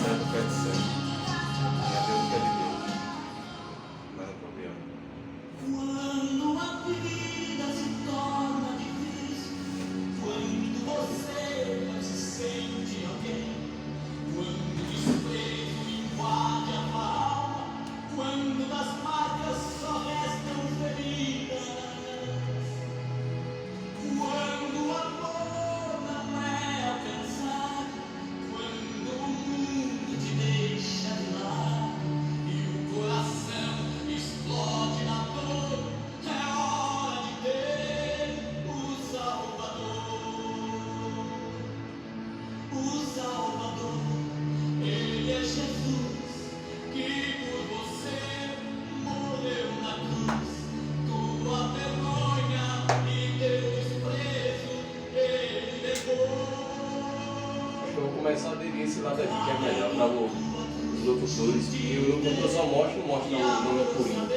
certo, pede certo. E a Deus quer de Deus. Mas não problema. Quando a vida se torna difícil, quando você não se sente alguém, quando o desprezo invade a alma, quando das marcas só restam feridas, quando o amor não é alcançado, quando o mundo te deixa de lado e o coração explode na dor, é hora de ter o Salvador. O Salvador, Ele é Jesus, que por você morreu na cruz. Tua vergonha e teu desprezo Ele levou. Acho que eu vou começar a aderir esse lado aqui, que é melhor para os locutores. E o locutor só mostra o nome purinho. Né?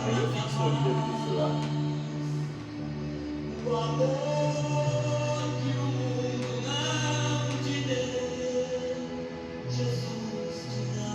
Aí eu fico escondido aqui desse lado. O amor que o mundo não te deu, Jesus te dá.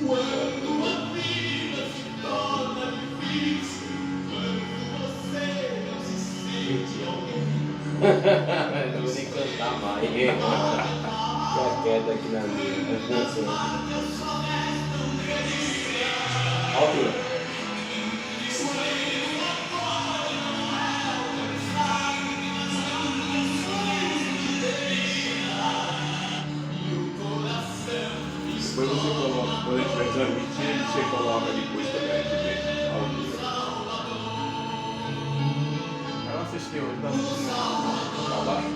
Quando a vida se torna difícil, quando você não se sente alguém, Eu vou nem cantar mais. Fica quieto aqui na minha. marcas só restam feridas. Altura. Depois você coloca, quando a gente vai transmitir, você coloca depois também aqui dentro, a altura. Ela assistiu, ele tá assistindo lá abaixo.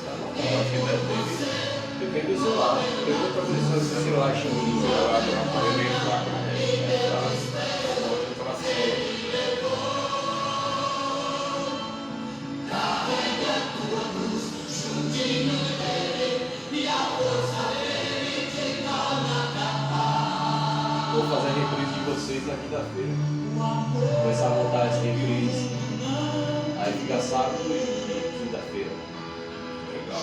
Tá bom, eu acho que deve ter. Depende do celular. Depois pra pessoa se o celular chama de celular, do aparelho meio fraco, né? Vou fazer a reprise de vocês na quinta-feira. Começar a montar essa reprise. Aí fica sábado e quinta-feira. Legal.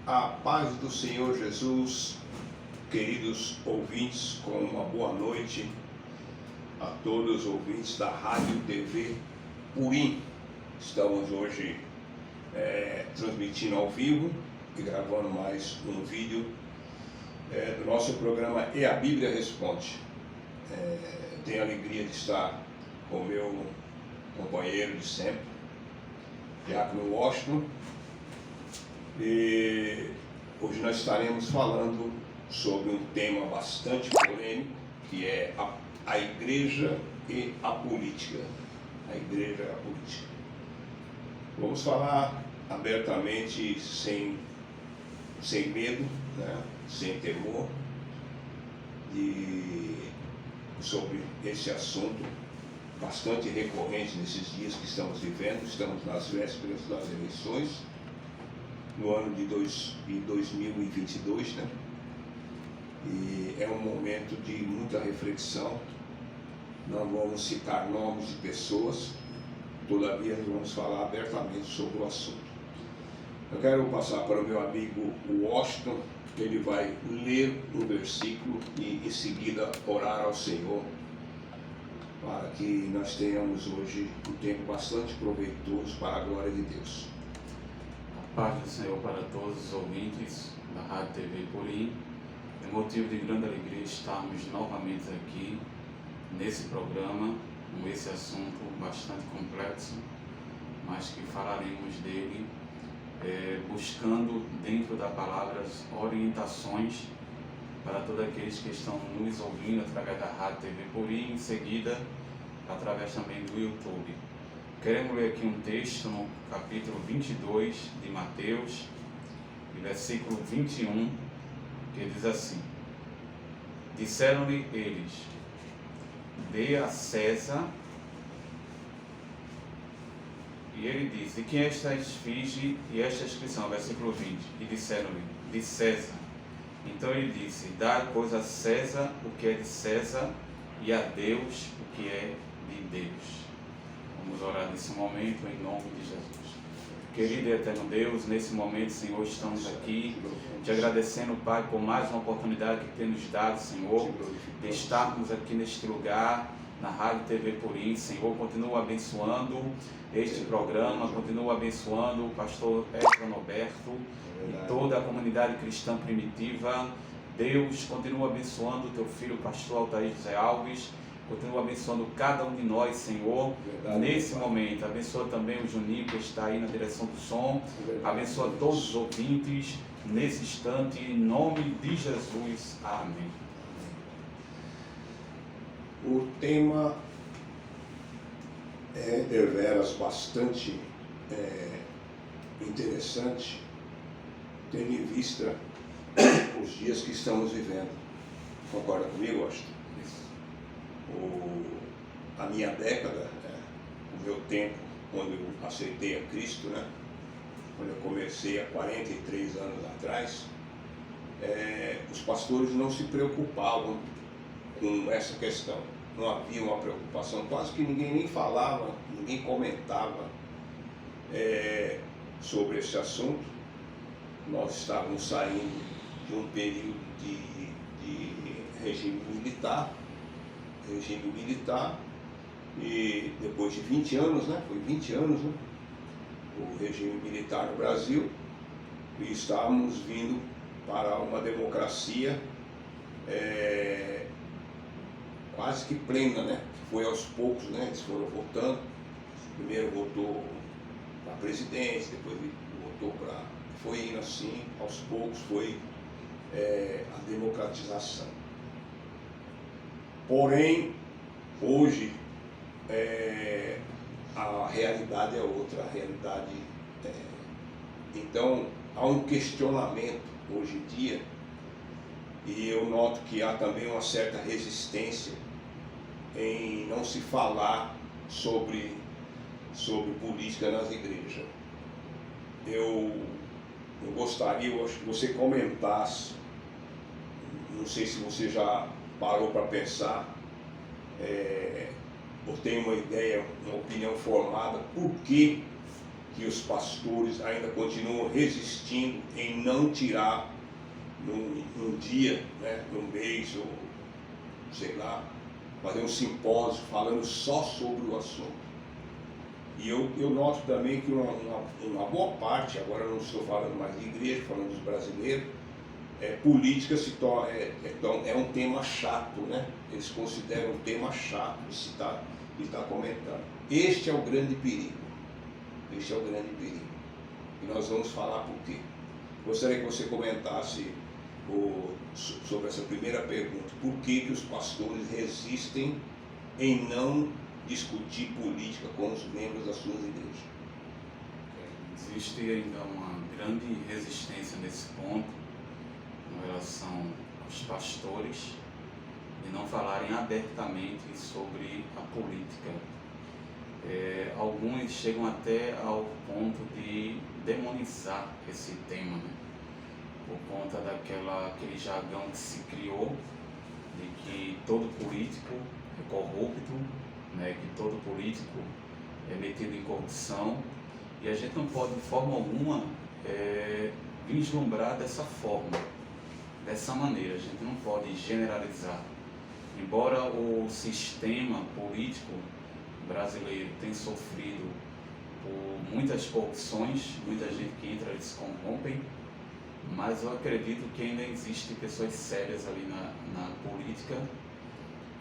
A paz do Senhor Jesus, queridos ouvintes, com uma boa noite a todos os ouvintes da Rádio TV Purim. Estamos hoje transmitindo ao vivo e gravando mais um vídeo do nosso programa E a Bíblia Responde. Tenho a alegria de estar com o meu companheiro de sempre, Diácono Washington. E hoje nós estaremos falando sobre um tema bastante polêmico, que é a igreja e a política. A igreja e a política. Vamos falar abertamente, sem medo, né? Sem temor, sobre esse assunto bastante recorrente nesses dias que estamos vivendo. Estamos nas vésperas das eleições, no ano de 2022, né? E é um momento de muita reflexão. Não vamos citar nomes de pessoas, todavia vamos falar abertamente sobre o assunto. Eu quero passar para o meu amigo Washington, ele vai ler um versículo e em seguida orar ao Senhor, para que nós tenhamos hoje um tempo bastante proveitoso para a glória de Deus. A paz do Senhor para todos os ouvintes da Rádio TV Purim. É motivo de grande alegria estarmos novamente aqui nesse programa, com esse esse assunto bastante complexo, mas que falaremos dele buscando dentro da palavra as orientações para todos aqueles que estão nos ouvindo através da Rádio TV Puri, em seguida através também do YouTube. Queremos ler aqui um texto no capítulo 22 de Mateus, versículo 21, que diz assim: disseram-lhe eles, dê a César. E ele disse, quem é esta esfinge e esta inscrição? Versículo 20, e disseram-lhe, de César. Então ele disse, dai, pois, a César o que é de César e a Deus o que é de Deus. Vamos orar nesse momento em nome de Jesus. Querido e eterno Deus, nesse momento, Senhor, estamos aqui te agradecendo, Pai, por mais uma oportunidade que tem nos dado, Senhor, de estarmos aqui neste lugar, na Rádio TV Puri. Senhor, continua abençoando este programa, continua abençoando o pastor Ezra Norberto e toda a comunidade cristã primitiva. Deus, continua abençoando o teu filho, pastor Altair José Alves. Continua abençoando cada um de nós, Senhor, nesse momento. Abençoa também o Juninho, que está aí na direção do som. Abençoa todos os ouvintes nesse instante, em nome de Jesus. Amém. O tema é deveras bastante interessante, tendo em vista os dias que estamos vivendo. Concorda comigo, Austin? A minha década, o meu tempo, quando eu aceitei a Cristo, né? Quando eu comecei há 43 anos atrás, os pastores não se preocupavam com essa questão. Não havia uma preocupação, quase que ninguém nem falava, ninguém comentava sobre esse assunto. Nós estávamos saindo de um período de regime militar, e depois de 20 anos, né? Foi 20 anos, né? O regime militar no Brasil, e estávamos vindo para uma democracia quase que plena, né? Foi aos poucos, né? Eles foram votando. Primeiro votou para presidente, depois votou para... Foi indo assim, aos poucos foi a democratização. Porém, hoje a realidade é outra, então há um questionamento hoje em dia, e eu noto que há também uma certa resistência em não se falar sobre política nas igrejas. Eu gostaria, eu acho que você comentasse, não sei se você já parou para pensar, ou tem uma ideia, uma opinião formada, por que os pastores ainda continuam resistindo em não tirar num dia, né, num mês, ou sei lá, fazer um simpósio falando só sobre o assunto. E eu noto também que uma boa parte, agora eu não estou falando mais de igreja, falando dos brasileiros, política se torna, é um tema chato, né? Eles consideram um tema chato de se estar comentando. Este é o grande perigo. E nós vamos falar por quê. Gostaria que você comentasse sobre essa primeira pergunta. Por que os pastores resistem em não discutir política com os membros das suas igrejas? Existe ainda uma grande resistência nesse ponto, em relação aos pastores, de não falarem abertamente sobre a política. Alguns chegam até ao ponto de demonizar esse tema, né? Por conta daquele jargão que se criou, de que todo político é corrupto, né? Que todo político é metido em corrupção, e a gente não pode de forma alguma vislumbrar dessa forma. Dessa maneira, a gente não pode generalizar. Embora o sistema político brasileiro tenha sofrido por muitas corrupções, muita gente que entra e se corrompem, mas eu acredito que ainda existem pessoas sérias ali na política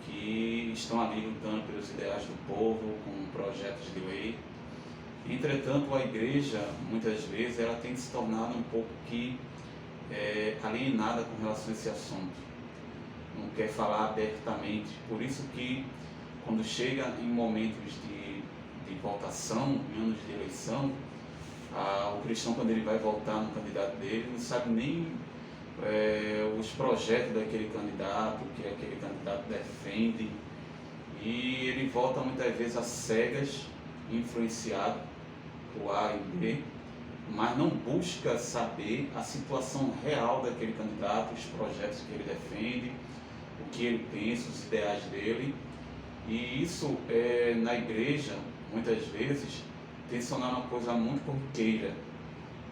que estão ali lutando pelos ideais do povo, com projetos de lei. Entretanto, a igreja, muitas vezes, ela tem se tornado um pouco alienada com relação a esse assunto. Não quer falar abertamente. Por isso que, quando chega em momentos de votação, em anos de eleição, o cristão, quando ele vai votar no candidato dele, não sabe nem os projetos daquele candidato, o que aquele candidato defende, e ele vota muitas vezes às cegas, influenciado por A e B, mas não busca saber a situação real daquele candidato, os projetos que ele defende, o que ele pensa, os ideais dele. E isso, na igreja, muitas vezes, tem se tornado uma coisa muito corriqueira.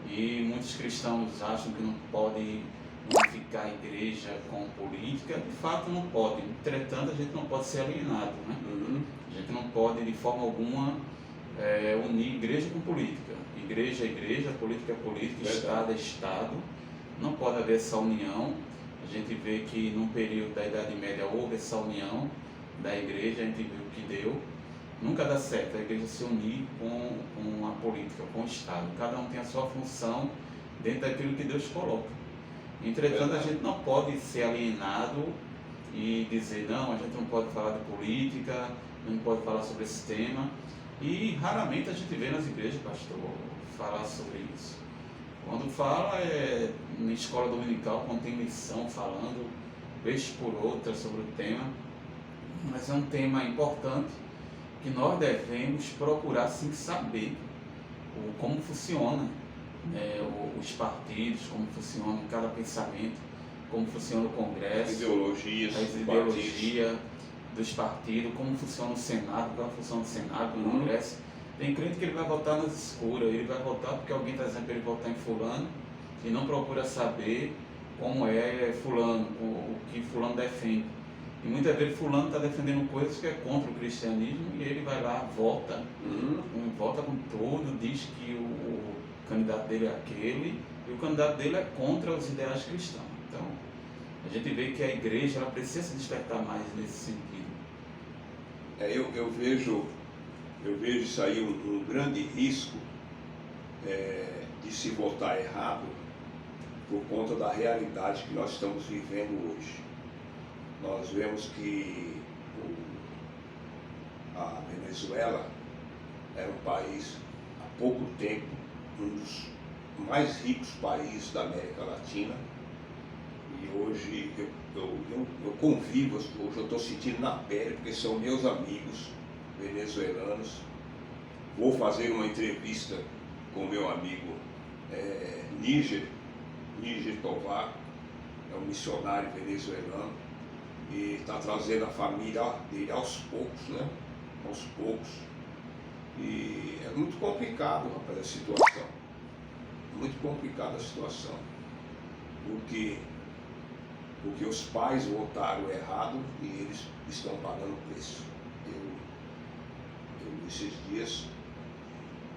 E muitos cristãos acham que não pode unificar a igreja com política. De fato, não pode. Entretanto, a gente não pode ser alienado, né? A gente não pode, de forma alguma, unir igreja com política. Igreja é igreja, política é política, Estado é Estado. Não pode haver essa união. A gente vê que num período da Idade Média houve essa união da igreja, a gente viu o que deu. Nunca dá certo a igreja se unir com a política, com o Estado. Cada um tem a sua função dentro daquilo que Deus coloca. Entretanto, a gente não pode ser alienado e dizer, não, a gente não pode falar de política, não pode falar sobre esse tema. E raramente a gente vê nas igrejas, pastor, falar sobre isso. Quando fala na escola dominical, quando tem lição falando, vez por outra sobre o tema, mas é um tema importante que nós devemos procurar sim saber como funciona os partidos, como funciona cada pensamento, como funciona o Congresso, ideologias, as ideologias dos partidos, como funciona o Senado, qual é a função do Senado, do Congresso. Tem crente que ele vai votar nas escuras, ele vai votar porque alguém está dizendo para ele votar em fulano e não procura saber como é fulano, o que fulano defende. E muitas vezes fulano está defendendo coisas que é contra o cristianismo e ele vai lá, vota, vota com tudo, diz que o candidato dele é aquele e o candidato dele é contra os ideais cristãos. Então, a gente vê que a igreja ela precisa se despertar mais nesse sentido. Eu vejo isso aí um grande risco de se votar errado por conta da realidade que nós estamos vivendo hoje. Nós vemos que a Venezuela era um país, há pouco tempo, um dos mais ricos países da América Latina, e hoje eu convivo, hoje eu estou sentindo na pele, porque são meus amigos venezuelanos. Vou fazer uma entrevista com meu amigo Níger Tovar, é um missionário venezuelano, e está trazendo a família dele aos poucos, né? Aos poucos. E é muito complicado, rapaz, a situação. Muito complicada a situação. Porque os pais votaram errado e eles estão pagando preço. Esses dias,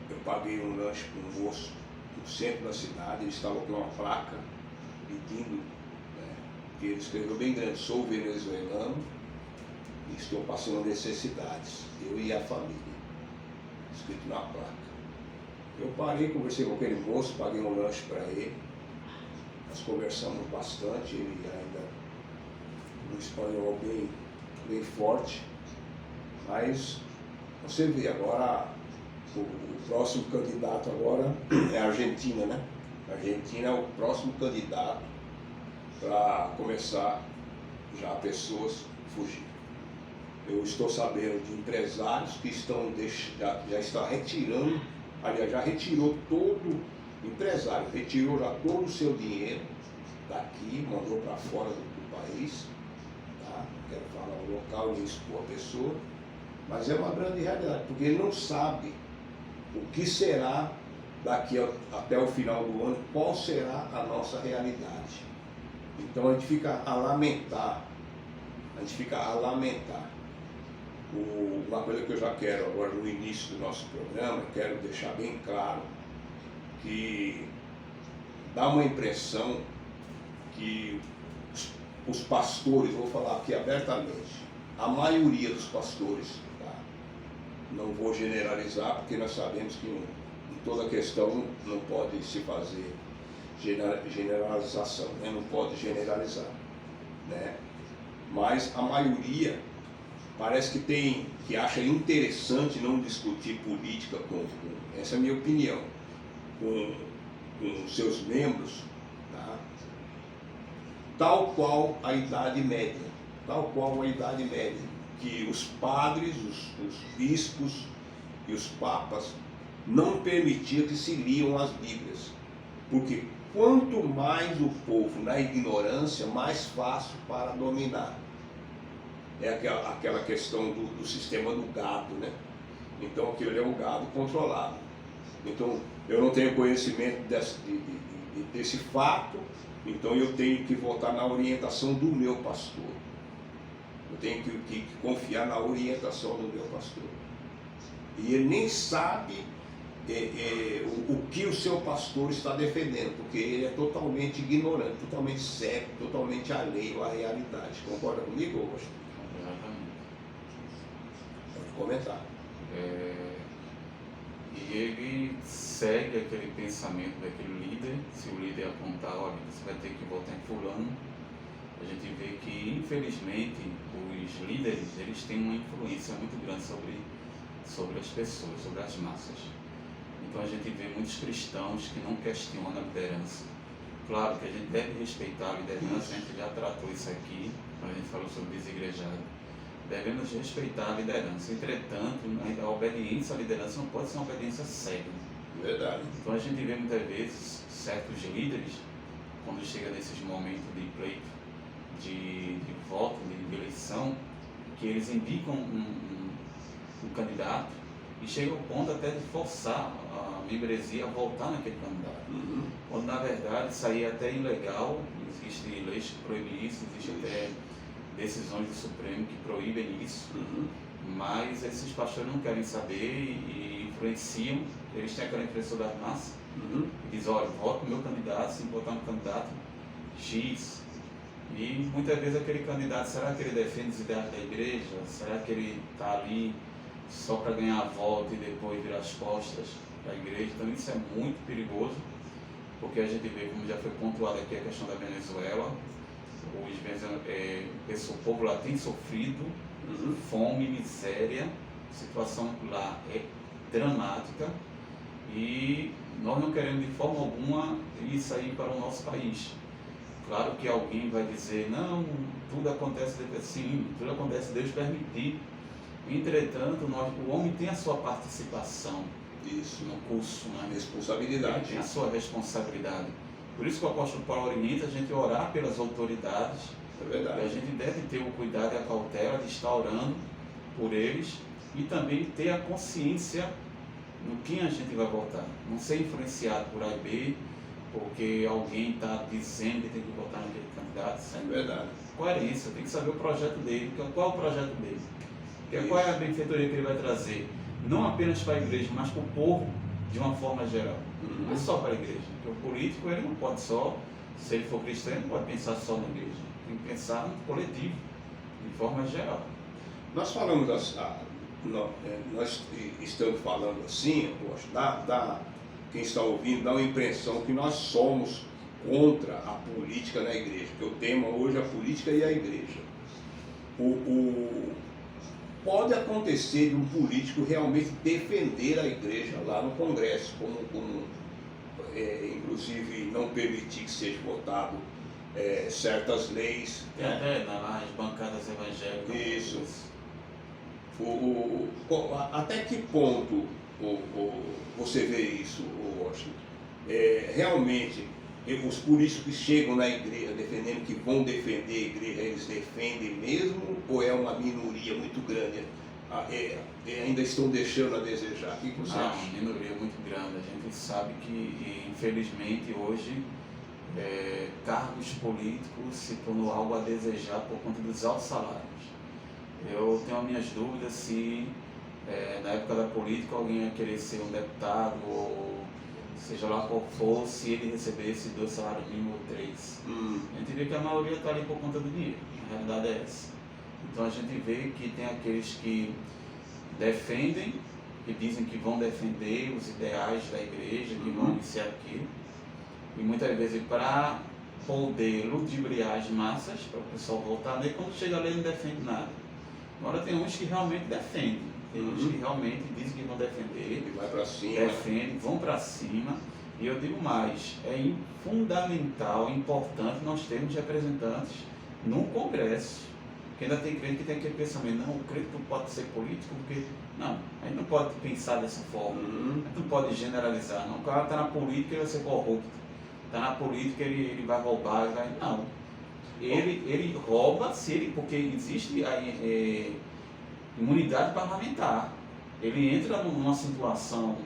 eu paguei um lanche para um moço no centro da cidade, ele estava com uma placa pedindo, que ele escreveu bem grande, sou venezuelano e estou passando necessidades, eu e a família, escrito na placa. Eu parei, conversei com aquele moço, paguei um lanche para ele, nós conversamos bastante, ele ainda um espanhol bem forte, mas você vê agora, o próximo candidato agora é a Argentina, né? A Argentina é o próximo candidato para começar já pessoas fugir. Eu estou sabendo de empresários que já está retirando, aliás, já retirou todo, empresário retirou já todo o seu dinheiro daqui, mandou para fora do país, tá? Não quero falar o local nem expor a pessoa, mas é uma grande realidade, porque ele não sabe o que será daqui até o final do ano, qual será a nossa realidade. Então a gente fica a lamentar, uma coisa que eu já quero agora no início do nosso programa, quero deixar bem claro que dá uma impressão que os pastores, vou falar aqui abertamente, a maioria dos pastores, tá? Não vou generalizar, porque nós sabemos que em toda questão não pode se fazer generalização, né? Não pode generalizar, né? Mas a maioria parece que acha interessante não discutir política essa é a minha opinião, com seus membros, tá? tal qual a Idade Média, que os padres, os bispos e os papas não permitiam que se liam as Bíblias, porque quanto mais o povo na ignorância, mais fácil para dominar. É aquela questão do sistema do gado, né? Então aquilo é o gado controlado. Então eu não tenho conhecimento desse fato, então eu tenho que votar na orientação do meu pastor. Eu tenho que confiar na orientação do meu pastor. E ele nem sabe o que o seu pastor está defendendo, porque ele é totalmente ignorante, totalmente cego, totalmente alheio à realidade. Concorda comigo, Augusto? Exatamente. Pode comentar. E ele segue aquele pensamento daquele líder. Se o líder apontar, olha, você vai ter que votar em fulano, a gente vê que, infelizmente, os líderes, eles têm uma influência muito grande sobre as pessoas, sobre as massas. Então a gente vê muitos cristãos que não questionam a liderança. Claro que a gente deve respeitar a liderança, a gente já tratou isso aqui, quando a gente falou sobre desigrejado. Devemos respeitar a liderança. Entretanto, a obediência à liderança não pode ser uma obediência cega. Verdade. Então a gente vê muitas vezes certos líderes, quando chega nesses momentos de pleito, de voto, de eleição, que eles indicam um candidato e chega ao ponto até de forçar a membresia a voltar naquele candidato. Quando na verdade isso aí é até ilegal, existem leis que proíbem isso, existem até decisões do Supremo que proíbem isso, mas esses pastores não querem saber e influenciam, eles têm aquela influência das massas, e dizem, olha, voto no meu candidato, se votar no candidato X. E muitas vezes aquele candidato, será que ele defende os ideais da igreja? Será que ele está ali só para ganhar voto e depois virar as costas para a igreja? Então isso é muito perigoso, porque a gente vê, como já foi pontuado aqui, a questão da Venezuela. O povo lá tem sofrido fome, miséria, a situação lá é dramática e nós não queremos de forma alguma isso aí para o nosso país. Claro que alguém vai dizer, não, tudo acontece assim, tudo acontece Deus permitir. Entretanto, o homem tem a sua participação no curso, né? Responsabilidade. Ele tem a sua responsabilidade. Por isso que o apóstolo Paulo orienta a gente a orar pelas autoridades. É verdade. E a gente deve ter o cuidado e a cautela de estar orando por eles e também ter a consciência no quem a gente vai votar. Não ser influenciado por A e B, porque alguém está dizendo que tem que votar naquele candidato. É verdade. Coerência, tem que saber o projeto dele. Qual é o projeto dele? Qual é a benfeitoria que ele vai trazer? Não apenas para a igreja, mas para o povo de uma forma geral. Não é só para a igreja. Porque o político, ele não pode só, se ele for cristão, ele não pode pensar só na igreja. Tem que pensar no coletivo, de forma geral. Nós falamos, nós estamos falando assim, quem está ouvindo dá uma impressão que nós somos contra a política na igreja, porque o tema hoje é a política e a igreja. Pode acontecer de um político realmente defender a igreja lá no Congresso, inclusive não permitir que seja votado certas leis. Tem até nas bancadas evangélicas. Isso. Até que ponto você vê isso, Washington? Realmente, os políticos que chegam na igreja defendendo que vão defender a igreja, eles defendem mesmo? Ou é uma minoria muito grande? Ainda estão deixando a desejar? O que você acha? Uma minoria muito grande. A gente sabe que, infelizmente, hoje, cargos políticos se tornou algo a desejar por conta dos altos salários. Eu tenho as minhas dúvidas se, na época da política, alguém ia querer ser um deputado ou seja lá qual for, se ele recebesse 2 salários mínimos ou 3. A gente vê que a maioria está ali por conta do dinheiro, a realidade é essa. Então a gente vê que tem aqueles que defendem, que dizem que vão defender os ideais da igreja, que vão iniciar aquilo, e muitas vezes para poder ludibriar as massas, para o pessoal voltar nele, quando chega ali não defende nada. Agora tem uns que realmente defendem, tem uns que realmente dizem que vão defender, Ele vai para cima. defendem, vão para cima, e eu digo mais, é fundamental, importante nós termos representantes no Congresso, porque ainda tem crente que tem aquele pensamento, não, o crente não pode ser político, porque, não, a gente não pode pensar dessa forma, a gente não pode generalizar, não, o cara está na política, ele vai ser corrupto, está na política, ele vai roubar, ele vai, não, ele rouba, se ele, porque existe a imunidade parlamentar, ele entra numa situação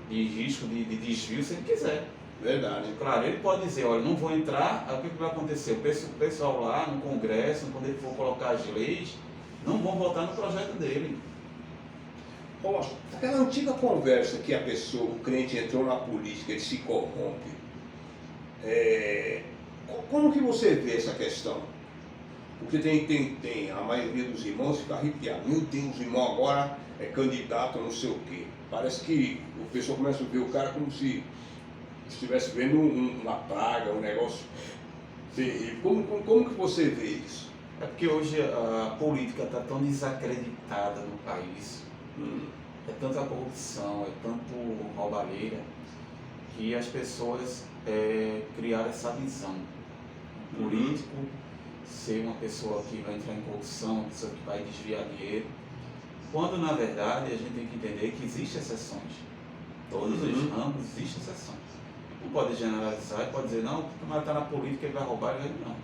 de risco, de desvio, se ele quiser. Verdade. Claro, ele pode dizer, olha, não vou entrar, aí o que vai acontecer? O pessoal lá no Congresso, quando ele for colocar as leis, não vão votar no projeto dele. Ó, aquela antiga conversa que a pessoa, o crente entrou na política, ele se corrompe. Como que você vê essa questão? Porque tem a maioria dos irmãos fica arrepiado. Meu Deus, o irmão agora é candidato a não sei o quê. Parece que o pessoal começa a ver o cara como se estivesse vendo uma praga, um negócio terrível. Como que você vê isso? É porque hoje a política está tão desacreditada no país, é tanta corrupção, é tanto roubalheira, que as pessoas criaram essa visão. O político ser uma pessoa que vai entrar em corrupção, uma pessoa que vai desviar dinheiro, quando na verdade a gente tem que entender que existem exceções. Todos os ramos existem exceções. Não pode generalizar e pode dizer, não, o camarada está na política, ele vai roubar, ele vai, não.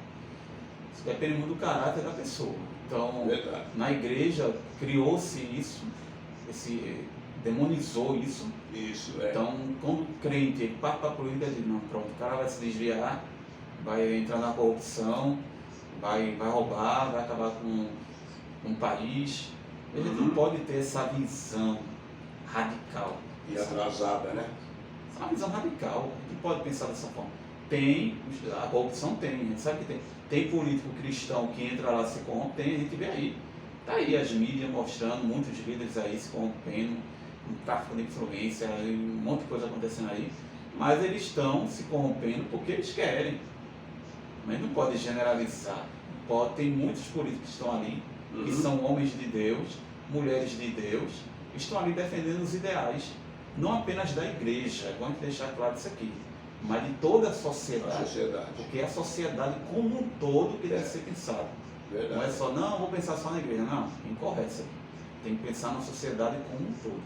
Isso depende muito do caráter da pessoa. Então, Verdade. na igreja criou-se isso, demonizou isso. Isso, Então, quando o crente ele parte para a política, ele diz, não, pronto, o cara vai se desviar, vai entrar na corrupção, vai roubar, vai acabar com um país. A gente não pode ter essa visão radical. E atrasada, né? É uma visão radical, a gente pode pensar dessa forma. Tem, a corrupção tem, a gente sabe que tem. Tem político cristão que entra lá se corrompe, tem, a gente vê aí. Está aí as mídias mostrando muitos líderes aí se corrompendo, um tráfico de influência, um monte de coisa acontecendo aí. Mas eles estão se corrompendo porque eles querem. Mas não pode generalizar. Tem muitos políticos que estão ali, que são homens de Deus, mulheres de Deus, que estão ali defendendo os ideais. Não apenas da igreja, é bom deixar claro isso aqui, mas de toda a sociedade. Porque é a sociedade como um todo que deve ser pensada. Verdade. Não é só, não, vou pensar só na igreja. Não, incorreto isso aqui. Tem que pensar na sociedade como um todo.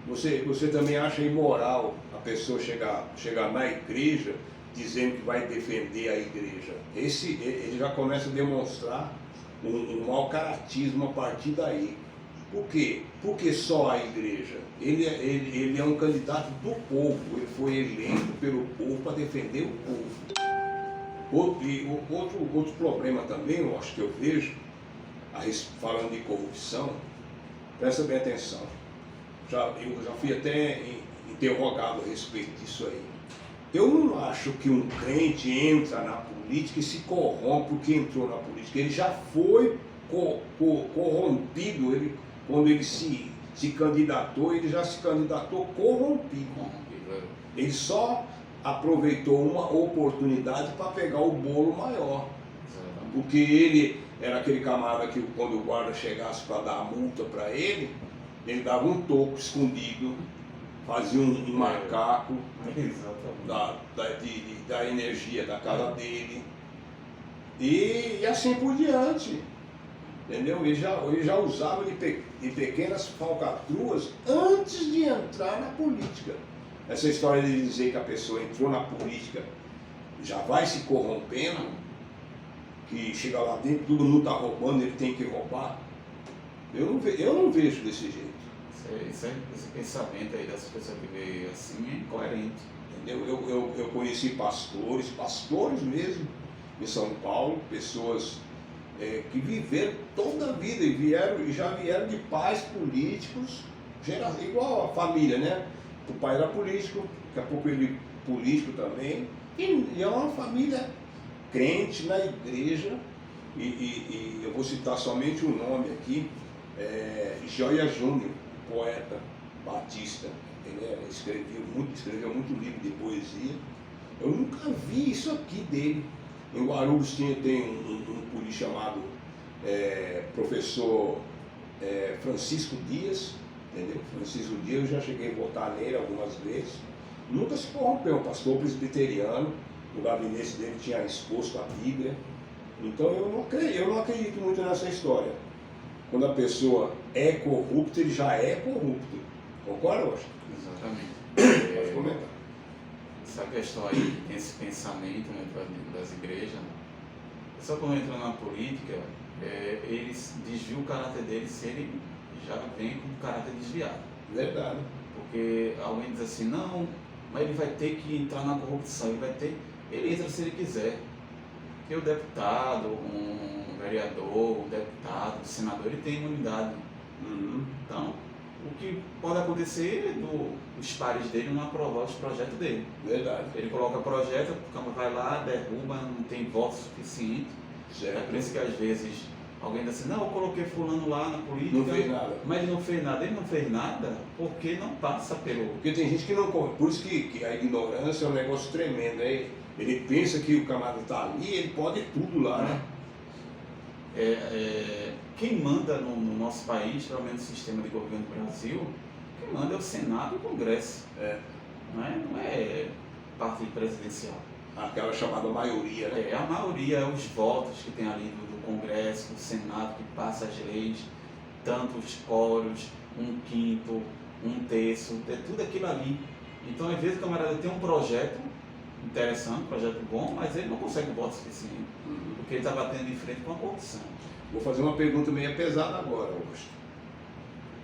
Você também acha imoral a pessoa chegar na igreja dizendo que vai defender a igreja? Ele já começa a demonstrar um mau caratismo a partir daí. Por quê? Porque só a igreja. Ele é um candidato do povo, ele foi eleito pelo povo para defender o povo. Outro problema também, eu acho que eu vejo, falando de corrupção, presta bem atenção. Eu já fui até interrogado a respeito disso aí. Eu não acho que um crente entra na política e se corrompe porque entrou na política. Ele já foi corrompido. Quando ele se candidatou, ele já se candidatou corrompido. Ele só aproveitou uma oportunidade para pegar o bolo maior. Porque ele era aquele camarada que quando o guarda chegasse para dar a multa para ele dava um toco escondido, fazia um macaco da energia da casa dele. E assim por diante. Entendeu? Ele já usava de pequenas falcatruas antes de entrar na política. Essa história de dizer que a pessoa entrou na política já vai se corrompendo, que chega lá dentro, todo mundo está roubando, ele tem que roubar. Eu não vejo desse jeito. Esse pensamento aí dessa pessoa que veio assim é incoerente. Entendeu? Eu conheci pastores mesmo, em São Paulo, pessoas que viveram toda a vida e já vieram de pais políticos, igual a família, né? O pai era político, daqui a pouco ele político também, e é uma família crente na igreja, E eu vou citar somente um nome aqui, Joia Júnior, poeta batista. Ele escreveu muito livro de poesia. Eu nunca vi isso aqui dele. Em Guarulhos tem um puri chamado professor Francisco Dias, entendeu? Francisco Dias, eu já cheguei a votar nele algumas vezes. Nunca se corrompeu, um pastor presbiteriano, no gabinete dele tinha exposto a Bíblia. Então eu não acredito muito nessa história. Quando a pessoa é corrupta, ele já é corrupto. Concorda, Washington? Exatamente. Pode comentar. Essa questão aí, esse pensamento, né, das igrejas, né? Só quando entra na política, eles desviam o caráter deles se ele já vem com o caráter desviado. Verdade. Porque alguém diz assim, não, mas ele vai ter que entrar na corrupção, ele entra se ele quiser. Porque o deputado, um vereador, um deputado, um senador, ele tem imunidade. Então, o que pode acontecer é os pares dele não aprovar os projetos dele. Verdade. Ele coloca projeto, o Câmara vai lá, derruba, não tem voto suficiente. Certo. É por isso que às vezes alguém diz assim, não, eu coloquei fulano lá na política, Não fez nada. mas ele não fez nada. Ele não fez nada porque não passa pelo... Porque tem gente que não corre. Por isso que a ignorância é um negócio tremendo, né? Ele pensa que o camarada está ali, ele pode tudo lá, né? Quem manda no nosso país, pelo menos no sistema de governo do Brasil, quem manda é o Senado e o Congresso. Não é partido presidencial. Aquela chamada maioria, né? A maioria é os votos que tem ali do Congresso, do Senado, que passa as leis, tantos quóruns, 1/5, 1/3, é tudo aquilo ali. Então, às vezes, o camarada tem um projeto interessante, um projeto bom, mas ele não consegue voto suficiente, porque ele está batendo de frente com a corrupção. Vou fazer uma pergunta meio pesada agora, Augusto.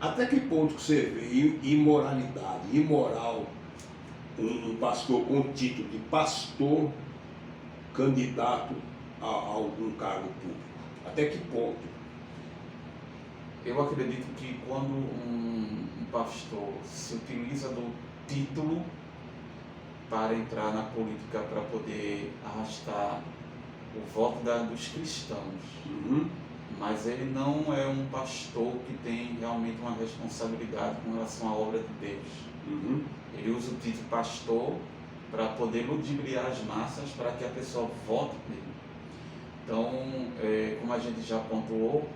Até que ponto que você vê imoralidade, imoral, um pastor com o título de pastor candidato a algum cargo público? Até que ponto? Eu acredito que quando um pastor se utiliza do título para entrar na política, para poder arrastar o voto dos cristãos, mas ele não é um pastor que tem realmente uma responsabilidade com relação à obra de Deus. Ele usa o título pastor para poder ludibriar as massas para que a pessoa vote nele. Então, como a gente já pontuou,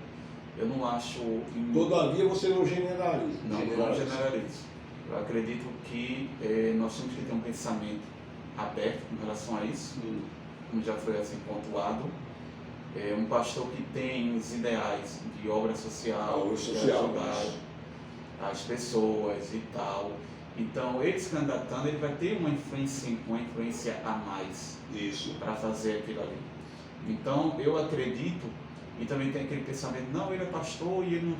eu não acho... Todavia você não generaliza. Não generalizo. Eu acredito que nós temos que ter um pensamento aberto com relação a isso, como já foi assim pontuado. Um pastor que tem os ideais de obra social, de ajudar as pessoas e tal. Então, ele se candidatando, ele vai ter uma influência a mais para fazer aquilo ali. Então, eu acredito, e também tem aquele pensamento, não, ele é pastor e ele não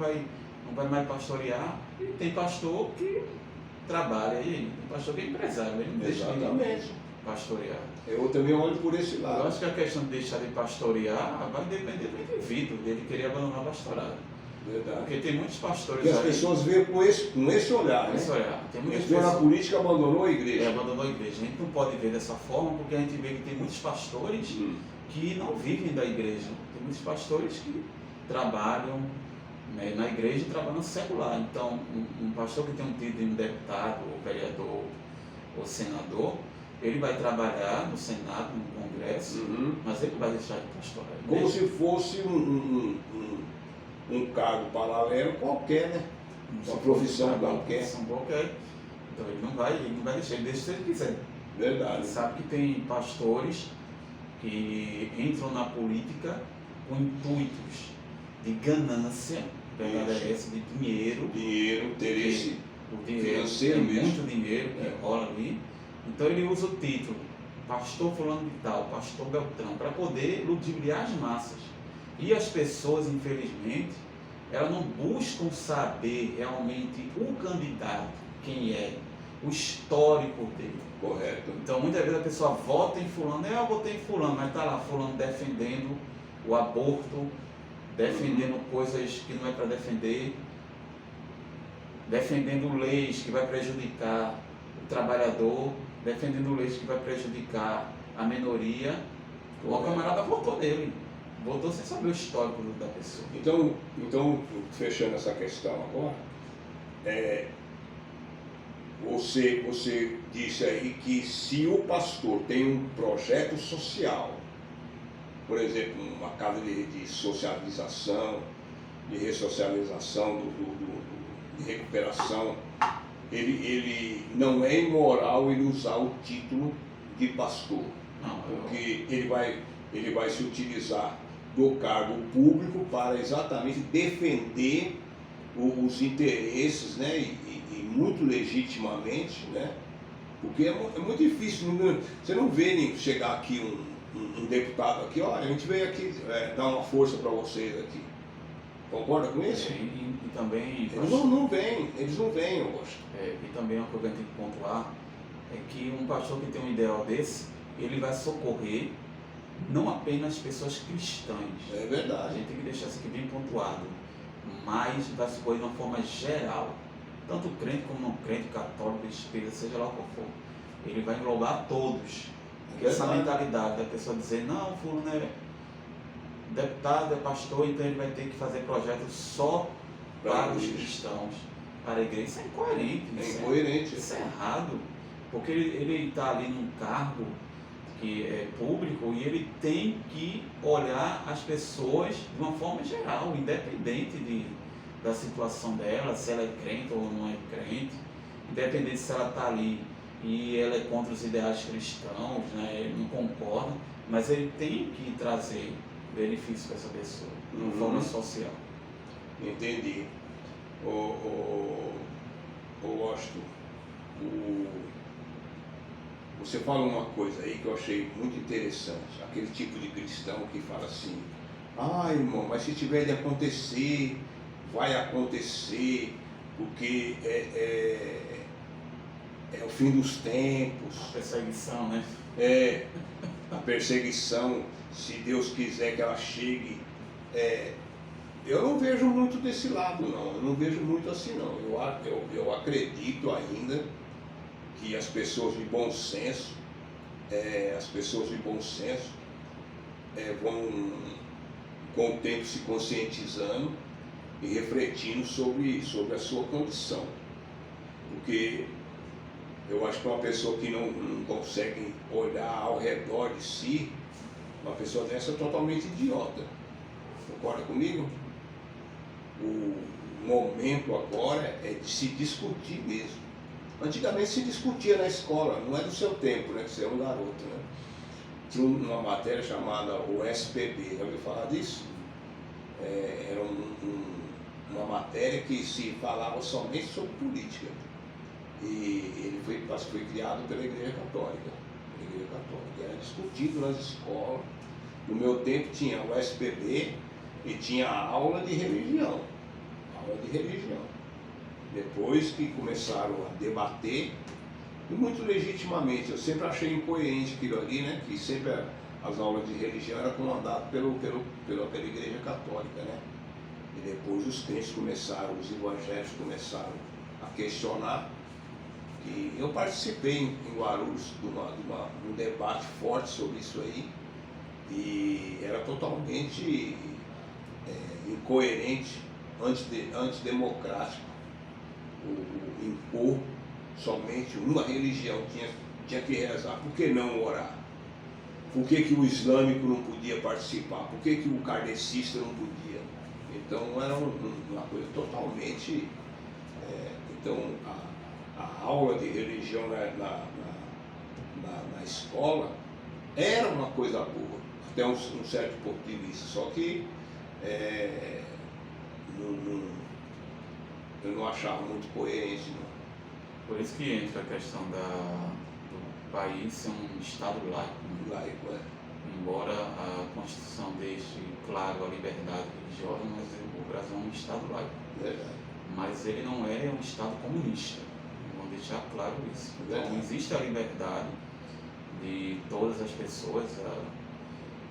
vai mais pastorear. E tem pastor que trabalha aí, tem pastor que é empresário, ele não deixa de pastorear. Eu também olho por esse lado. Eu acho que a questão de deixar de pastorear vai depender do indivíduo, dele querer abandonar o pastorado. Verdade. Porque tem muitos pastores que as aí, pessoas veem com esse olhar, esse né? olhar. Tem muitas Entrou na pessoas, política, abandonou a igreja. abandonou a igreja. A gente não pode ver dessa forma, porque a gente vê que tem muitos pastores que não vivem da igreja. Tem muitos pastores que trabalham na igreja e trabalham secular. Então, um pastor que tem um título de deputado, ou vereador, ou senador, ele vai trabalhar no Senado, no Congresso, mas ele vai deixar de pastorar. Como se fosse um cargo paralelo qualquer, né? Uma profissão qualquer. Então ele não vai deixar, ele deixa se ele quiser. Verdade. Ele sabe que tem pastores que entram na política com intuitos de ganância, de dinheiro. Dinheiro, interesse. O dinheiro, financeiro tem mesmo. muito dinheiro que rola ali. Então ele usa o título, pastor fulano de tal, pastor Beltrão, para poder ludibriar as massas. E as pessoas, infelizmente, elas não buscam saber realmente o candidato, quem é, o histórico dele. Correto. Então muitas vezes a pessoa vota em fulano, eu votei em fulano, mas está lá fulano defendendo o aborto, defendendo coisas que não é para defender, defendendo leis que vai prejudicar o trabalhador, defendendo leis que vai prejudicar a minoria. O camarada votou nele. Votou sem saber o histórico da pessoa. Então, fechando essa questão agora, você disse aí que se o pastor tem um projeto social, por exemplo, uma casa de socialização, de ressocialização, de recuperação, ele não é imoral ele usar o título de pastor, porque ele vai se utilizar do cargo público para exatamente defender os interesses, né, e muito legitimamente, né, porque é muito difícil, você não vê chegar aqui um deputado aqui, olha, a gente veio aqui dar uma força para vocês aqui. Concorda com isso? E também... Eles não vêm, eu gosto. E também uma coisa que eu tenho que pontuar é que um pastor que tem um ideal desse, ele vai socorrer não apenas pessoas cristãs. É A verdade. gente tem que deixar isso aqui bem pontuado. Mas vai socorrer de uma forma geral. Tanto crente como não crente, católico, espírita, seja lá qual for. Ele vai englobar todos. Porque essa mentalidade da pessoa dizer, não, fulano é deputado, é pastor, então ele vai ter que fazer projetos só para os cristãos, para a igreja. Isso é incoerente. Isso é errado. Porque ele está ali num cargo que é público e ele tem que olhar as pessoas de uma forma geral, independente da situação dela, se ela é crente ou não é crente, independente se ela está ali e ela é contra os ideais cristãos, né, ele não concorda, mas ele tem que trazer benefício para essa pessoa, de uma forma social. Entendi. Washington, você fala uma coisa aí que eu achei muito interessante, aquele tipo de cristão que fala assim, irmão, mas se tiver de acontecer, vai acontecer, porque é o fim dos tempos. A perseguição, né? A perseguição, se Deus quiser que ela chegue. Eu não vejo muito desse lado, não. Eu não vejo muito assim, não. Eu acredito ainda que as pessoas de bom senso, vão, com o tempo, se conscientizando e refletindo sobre a sua condição. Porque eu acho que uma pessoa que não consegue olhar ao redor de si, uma pessoa dessa é totalmente idiota. Concorda comigo? O momento agora é de se discutir mesmo. Antigamente se discutia na escola, não é do seu tempo, né, que você é um garoto, né? Tinha uma matéria chamada o SPB, já ouviu falar disso? Era uma matéria que se falava somente sobre política. E ele foi criado pela Igreja Católica. Era discutido nas escolas. No meu tempo tinha o SPB e tinha a aula de religião. Depois que começaram a debater, e muito legitimamente, eu sempre achei incoerente aquilo ali, né? Que sempre as aulas de religião eram comandadas pela Igreja Católica, né? E depois os crentes os evangélicos começaram a questionar. E eu participei em Guarulhos de um debate forte sobre isso aí, e era totalmente incoerente, antidemocrático, impor somente uma religião, tinha que rezar. Por que não orar? Por que o islâmico não podia participar? Por que o kardecista não podia? Então era uma coisa totalmente... Então a aula de religião na escola era uma coisa boa, até um certo ponto de vista, só que eu não achava muito coerente, não. Por isso que entra a questão do país ser um Estado laico. Né? Laico, Embora a Constituição deixe claro a liberdade religiosa, mas o Brasil é um Estado laico. Verdade. Mas ele não é um Estado comunista. Vamos deixar claro isso. Então existe a liberdade de todas as pessoas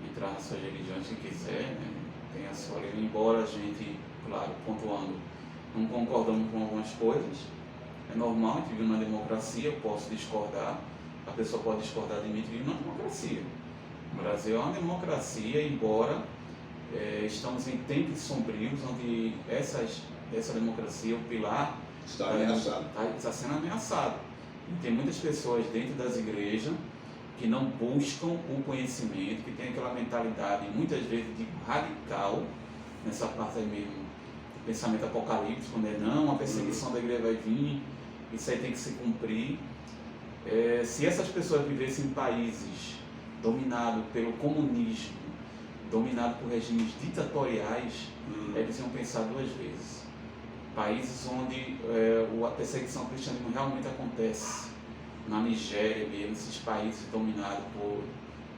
entrar nas suas religiões que quiser, né? Tem a sua livre, embora a gente, claro, pontuando, não concordamos com algumas coisas, é normal, a gente vive numa democracia, eu posso discordar, a pessoa pode discordar de mim, a gente vive numa democracia. O Brasil é uma democracia, embora estamos em tempos sombrios onde essa democracia, o pilar, Está ameaçado. está sendo ameaçado. E tem muitas pessoas dentro das igrejas que não buscam o conhecimento, que tem aquela mentalidade, muitas vezes, de radical, nessa parte aí mesmo, pensamento apocalíptico, né? Não, a perseguição da igreja vai vir, isso aí tem que se cumprir. Se essas pessoas vivessem em países dominados pelo comunismo, dominados por regimes ditatoriais, eles iam pensar duas vezes. Países onde a perseguição ao cristianismo realmente acontece, na Nigéria mesmo, esses países dominados por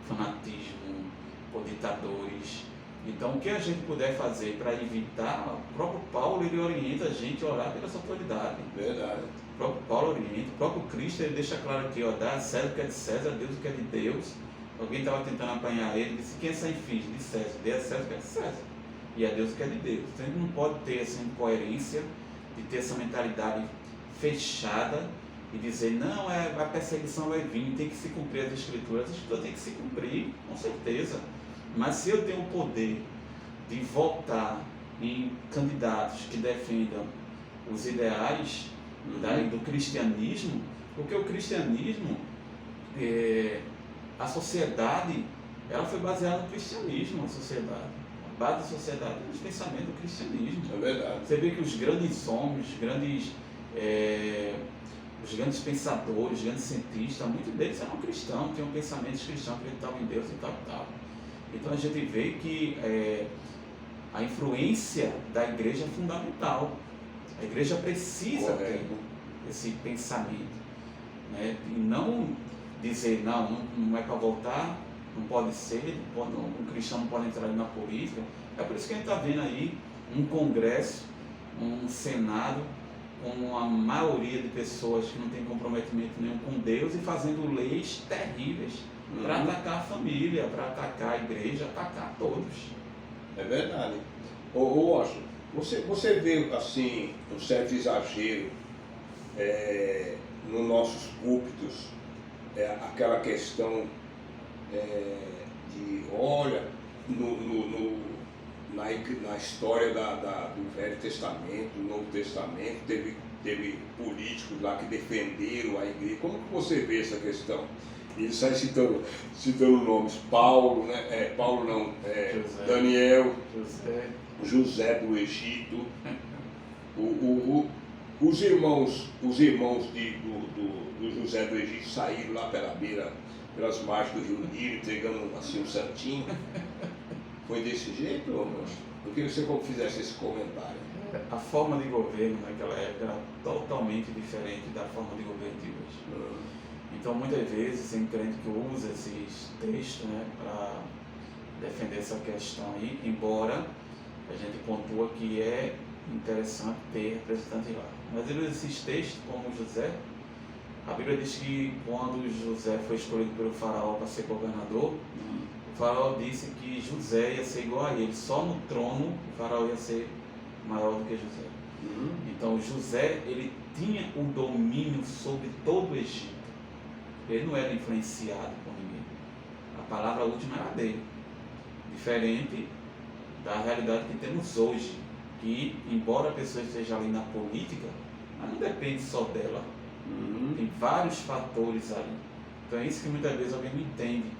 fanatismo, por ditadores. Então, o que a gente puder fazer para evitar, o próprio Paulo ele orienta a gente a orar pelas autoridades. Verdade. O próprio Paulo orienta, o próprio Cristo ele deixa claro aqui, dá a César o que é de César, Deus o que é de Deus. Alguém estava tentando apanhar ele, disse, quem é essa inflige? De César, dê a César o que é de César. E a Deus o que é de Deus. Então, a gente não pode ter essa incoerência de ter essa mentalidade fechada e dizer, não, a perseguição vai vir, tem que se cumprir as escrituras têm que se cumprir, com certeza. Mas se eu tenho o poder de votar em candidatos que defendam os ideais do cristianismo, porque o cristianismo, a sociedade, ela foi baseada no cristianismo, a sociedade. A base da sociedade é os pensamentos do cristianismo. É verdade. Você vê que os grandes homens, os grandes pensadores, os grandes cientistas, muitos deles eram cristãos, tinham pensamentos cristãos, acreditavam em Deus e tal. Então a gente vê que a influência da igreja é fundamental. A igreja precisa ter esse pensamento, né? E não dizer, não é para voltar, não pode ser, um cristão não pode entrar na política. É por isso que a gente está vendo aí um congresso, um senado, com uma maioria de pessoas que não tem comprometimento nenhum com Deus e fazendo leis terríveis para atacar a família, para atacar a igreja, atacar todos. É verdade. Washington, você vê assim um certo exagero nos nossos púlpitos, aquela questão de, olha, na história do Velho Testamento, do Novo Testamento, teve políticos lá que defenderam a igreja. Como que você vê essa questão? Ele sai citando nomes, Paulo, né? Paulo não, José. Daniel, José do Egito, os irmãos do José do Egito saíram lá pelas margens do Rio Nilo, entregando assim um santinho. Foi desse jeito, moço? Eu queria que você fizesse esse comentário. A forma de governo naquela época era totalmente diferente da forma de governo de hoje. Então, muitas vezes, tem crente que usa esses textos, né, para defender essa questão aí, embora a gente pontua que é interessante ter representante lá. Mas ele usa esses textos como José. A Bíblia diz que quando José foi escolhido pelo faraó para ser governador, o faraó disse que José ia ser igual a ele, só no trono o faraó ia ser maior do que José. Então José, ele tinha o domínio sobre todo o Egito. Ele não era influenciado por ninguém. A palavra última era dele. Diferente da realidade que temos hoje, que embora a pessoa esteja ali na política, mas não depende só dela. Tem vários fatores ali. Então é isso que muitas vezes alguém não entende.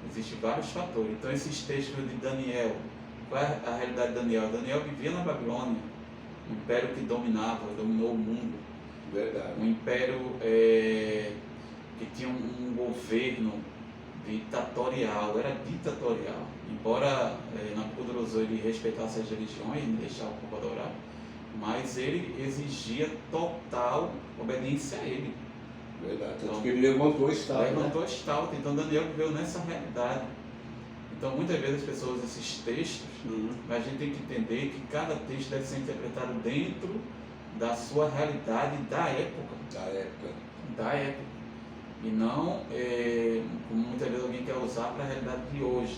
Existem vários fatores. Então esses textos de Daniel, qual é a realidade de Daniel? Daniel vivia na Babilônia, um império que dominou o mundo. Verdade. Um império que tinha um governo ditatorial, era ditatorial. Embora Nabucodonosor ele respeitasse as religiões, não deixava o povo adorar, mas ele exigia total obediência a ele. Verdade. Tanto que ele levantou a estátua. Levantou a estátua. Então Daniel viveu nessa realidade. Então muitas vezes as pessoas usam esses textos, mas a gente tem que entender que cada texto deve ser interpretado dentro da sua realidade da época. Da época. E não como muitas vezes alguém quer usar para a realidade de hoje.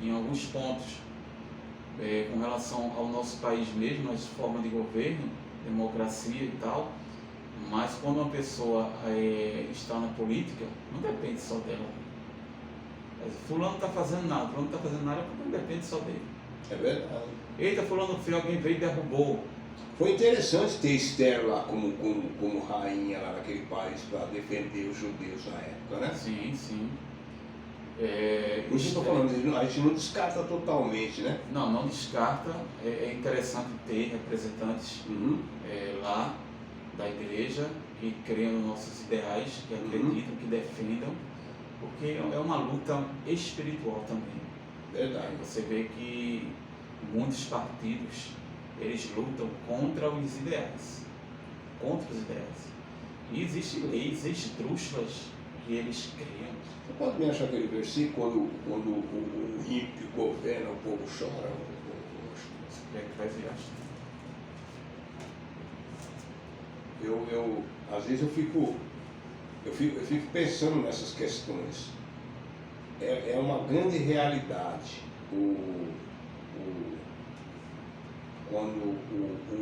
Em alguns pontos, com relação ao nosso país mesmo, as formas de governo, democracia e tal, mas quando uma pessoa está na política, não depende só dela. Fulano não está fazendo nada, porque não depende só dele. É verdade. Eita, fulano feio, alguém veio e derrubou. Foi interessante ter Esther lá como rainha lá naquele país para defender os judeus na época, né? Sim, sim. Por isso que eu estou falando, a gente não descarta totalmente, né? Não descarta. É interessante ter representantes lá da igreja que creiam nos nossos ideais, que acreditam, que defendam, porque é uma luta espiritual também. Verdade. Você vê que muitos partidos, eles lutam contra os ideais. E existem leis esdrúxulas que eles criam. Você pode me achar aquele versículo quando o ímpio governa, o povo chora? Às vezes eu fico pensando nessas questões. É uma grande realidade quando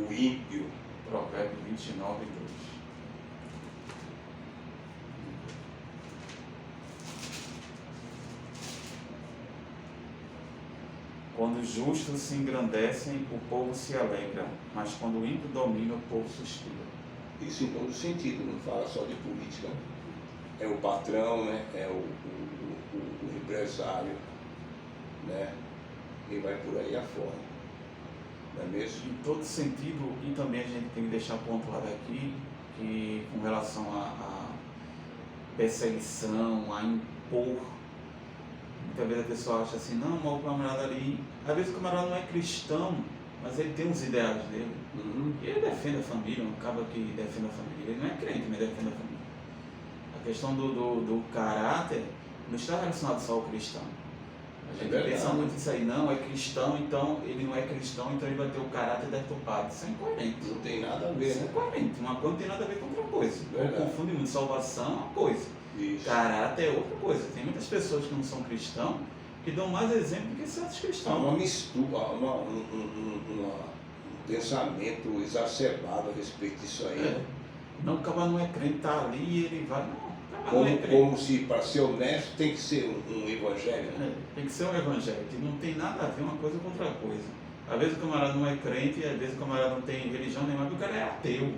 o ímpio. Provérbio 29, 2. Quando os justos se engrandecem, o povo se alegra, mas quando o ímpio domina, o povo suspira. Isso em todo sentido, não fala só de política. É o patrão, né? É o empresário, né? E vai por aí afora. Não é mesmo? Em todo sentido, e também a gente tem que deixar pontuado aqui, que com relação à perseguição, a impor, muitas vezes a pessoa acha assim, não, mas o camarada ali, às vezes o camarada não é cristão, mas ele tem os ideais dele. E ele defende a família, um cara que defende a família. Ele não é crente, mas defende a família. A questão do caráter não está relacionado só ao cristão. A gente pensa muito nisso aí, não, é cristão, então ele não é cristão, então ele vai ter o caráter deturpado. Isso é incoerente. Não tem nada a ver, Isso é né? incoerente. Uma coisa não tem nada a ver com outra coisa. Confunde muito. Salvação é uma coisa. Isso. Caráter é outra coisa. Tem muitas pessoas que não são cristãos que dão mais exemplo do que certos Há cristãos. uma mistura, um pensamento exacerbado a respeito disso aí, né? Não, o cara não é crente, tá ali e ele vai. Não, o cara não é crente. Como se, para ser honesto, tem que ser um evangelho. Né? Tem que ser um evangelho, que não tem nada a ver uma coisa com outra coisa. Às vezes o camarada não é crente, e às vezes o camarada não tem religião nenhuma, porque o cara é ateu.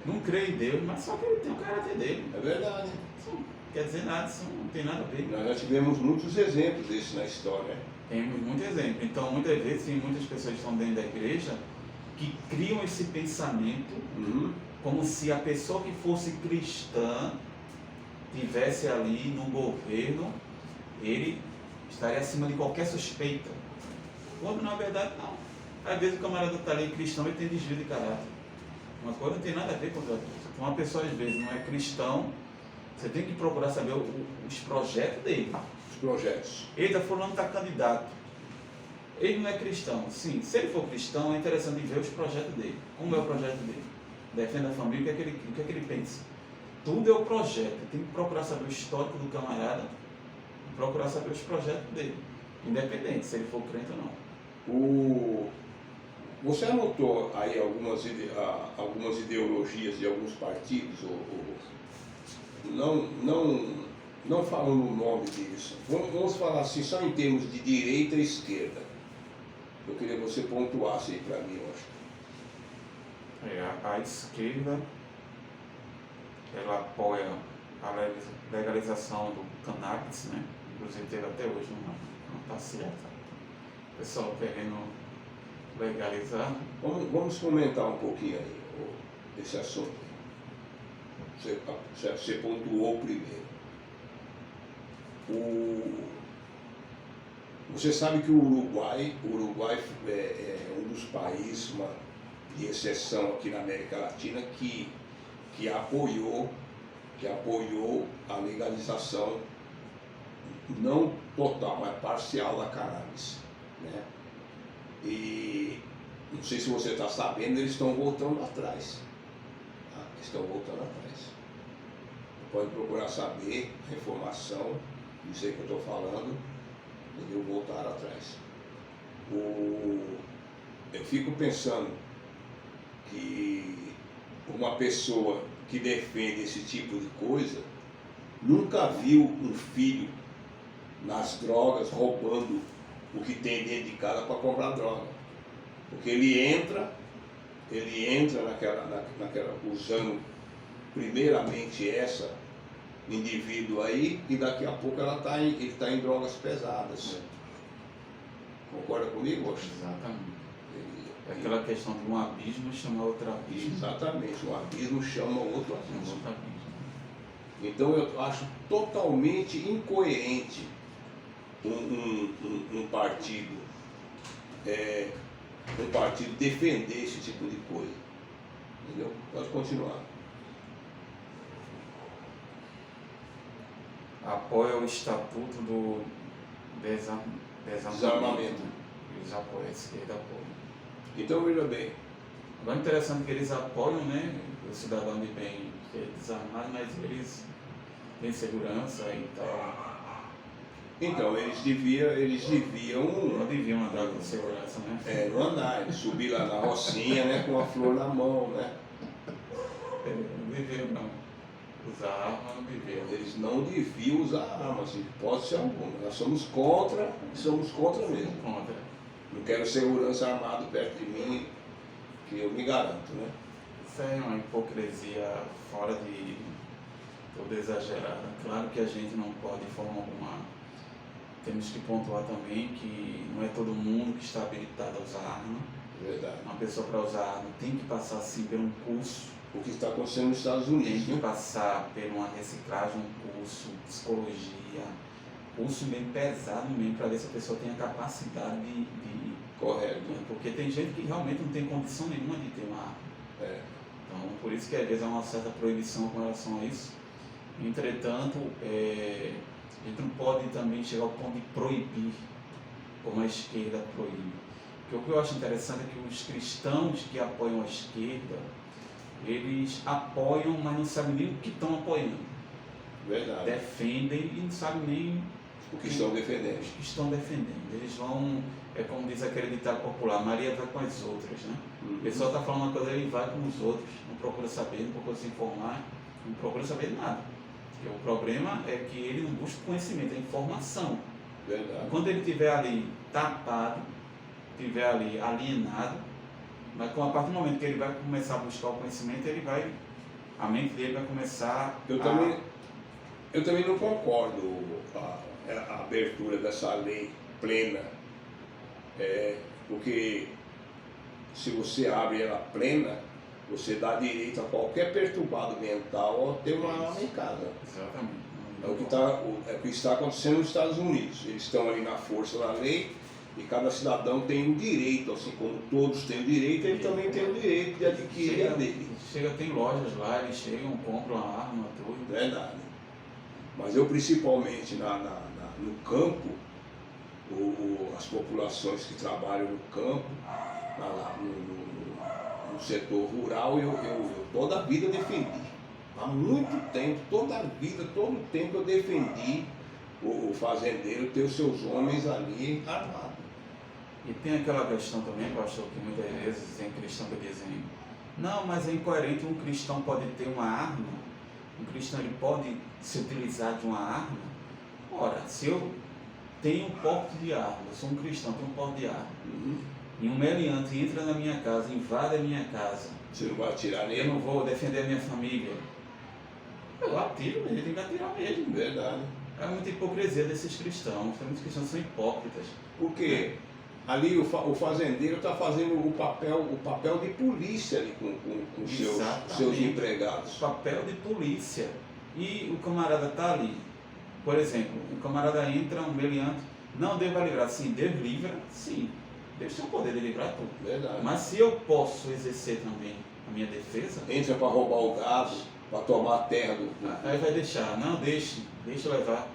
Não crê em Deus, mas só que ele tem o caráter dele. É verdade. Isso não quer dizer nada, isso não tem nada a ver. Nós já tivemos muitos exemplos disso na história. Temos muito exemplo. Então, muitas vezes, tem muitas pessoas que estão dentro da igreja que criam esse pensamento como se a pessoa que fosse cristã tivesse ali no governo, ele estaria acima de qualquer suspeita. Quando na verdade não. Às vezes o camarada está ali cristão e tem desvio de caráter. Uma coisa não tem nada a ver com outra coisa. Uma pessoa às vezes não é cristão, você tem que procurar saber os projetos dele. Os projetos. Eita, fulano está candidato. Ele não é cristão. Sim, se ele for cristão, é interessante ver os projetos dele. Como é o projeto dele? Defende a família, o que é que ele pensa? Tudo é o projeto. Tem que procurar saber o histórico do camarada e procurar saber os projetos dele. Independente se ele for crente ou não. Você anotou aí algumas ideologias de alguns partidos? Não falando o nome disso. Vamos falar assim, só em termos de direita e esquerda. Eu queria que você pontuasse aí para mim, eu acho. A esquerda, ela apoia a legalização do cannabis, né? Inclusive teve até hoje uma passeata. O pessoal querendo legalizar. Vamos comentar um pouquinho aí esse assunto. Você pontuou primeiro. Você sabe que o Uruguai é um dos países de exceção aqui na América Latina que apoiou a legalização não total, mas parcial da cannabis, né? E não sei se você está sabendo, eles estão voltando atrás. Tá? Estão voltando atrás. Você pode procurar saber a informação, isso aí que eu estou falando, entendeu? Voltar atrás. Eu fico pensando que uma pessoa que defende esse tipo de coisa nunca viu um filho nas drogas roubando o que tem dentro de casa para comprar droga. Porque ele entra naquela usando primeiramente essa indivíduo aí, e daqui a pouco ele está em drogas pesadas. Concorda comigo, Oxe? Exatamente. É aquela questão de um abismo chama outro abismo. Exatamente, um abismo chama outro Chama abismo. outro abismo. Então eu acho totalmente incoerente um partido defender esse tipo de coisa. Entendeu? Pode continuar. Apoia o estatuto do desarmamento. Eles apoiam, a esquerda apoia. Então veja bem, Agora é interessante que eles apoiam, né, o cidadão de bem ser desarmado, mas eles têm segurança e tal. então eles deviam Não deviam andar com segurança, né? não andar, eles subir lá na rocinha, né, com a flor na mão, né? Não deviam não. Usar arma não deviam. Eles não deviam usar armas, em hipótese alguma. Nós somos contra mesmo. Contra. Não quero segurança armado perto de mim, que eu me garanto, né? Isso é uma hipocrisia fora de toda exagerada. Claro que a gente não pode, de forma alguma, temos que pontuar também que não é todo mundo que está habilitado a usar arma. Verdade. Uma pessoa para usar arma tem que passar sim por um curso, O que está acontecendo nos Estados tem Unidos, que né? passar por uma reciclagem, um curso, psicologia, curso bem pesado mesmo, para ver se a pessoa tem a capacidade de Correto. porque tem gente que realmente não tem condição nenhuma de ter uma arma. É. Então, por isso que às vezes há uma certa proibição com relação a isso. Entretanto, a gente não pode também chegar ao ponto de proibir, como a esquerda proíbe. Porque o que eu acho interessante é que os cristãos que apoiam a esquerda, eles apoiam, mas não sabem nem o que estão apoiando. Verdade. Defendem e não sabem nem O que estão defendendo. os que estão defendendo. Eles vão, como diz aquele ditado popular, Maria vai com as outras, né? O pessoal está falando uma coisa, ele vai com os outros, não procura saber, não procura se informar, não procura saber de nada. Porque o problema é que ele não busca conhecimento, é informação. Verdade. Quando ele estiver ali tapado, estiver ali alienado, mas a partir do momento que ele vai começar a buscar o conhecimento, a mente dele vai começar Eu também não concordo a abertura dessa lei plena, porque se você abre ela plena, você dá direito a qualquer perturbado mental a ter uma arma em casa. Exatamente. É o que está acontecendo nos Estados Unidos. Eles estão ali na força da lei e cada cidadão tem um direito, assim como todos têm o direito, ele também tem o direito de adquirir a dele. Tem lojas lá, eles chegam, compram a arma, tudo. Verdade. Mas eu principalmente no campo, as populações que trabalham no campo, no setor rural, eu toda a vida defendi. Há muito tempo, toda a vida, todo o tempo eu defendi o fazendeiro ter os seus homens ali armados. E tem aquela questão também, pastor, que muitas vezes tem cristão que dizem, não, mas é incoerente, um cristão pode ter uma arma, um cristão ele pode se utilizar de uma arma. Ora, se eu tenho um porte de arma, eu sou um cristão, tenho um porte de arma, e um meliante entra na minha casa, invade a minha casa, Você não vai atirar eu nele? não vou defender a minha família, eu atiro, ele tem que atirar mesmo. Verdade. É muita hipocrisia desses cristãos, muitos cristãos são hipócritas. Porque ali o fazendeiro está fazendo o papel de polícia ali com seus Exatamente. empregados. Papel de polícia. E o camarada está ali. Por exemplo, o camarada entra, um meliante, não, Deus vai livrar. Sim, Deus livra, sim. Deus tem o poder de livrar tudo. Verdade. Mas se eu posso exercer também a minha defesa, Entra para roubar o gado, para tomar a terra do aí vai deixar. Não, deixa levar.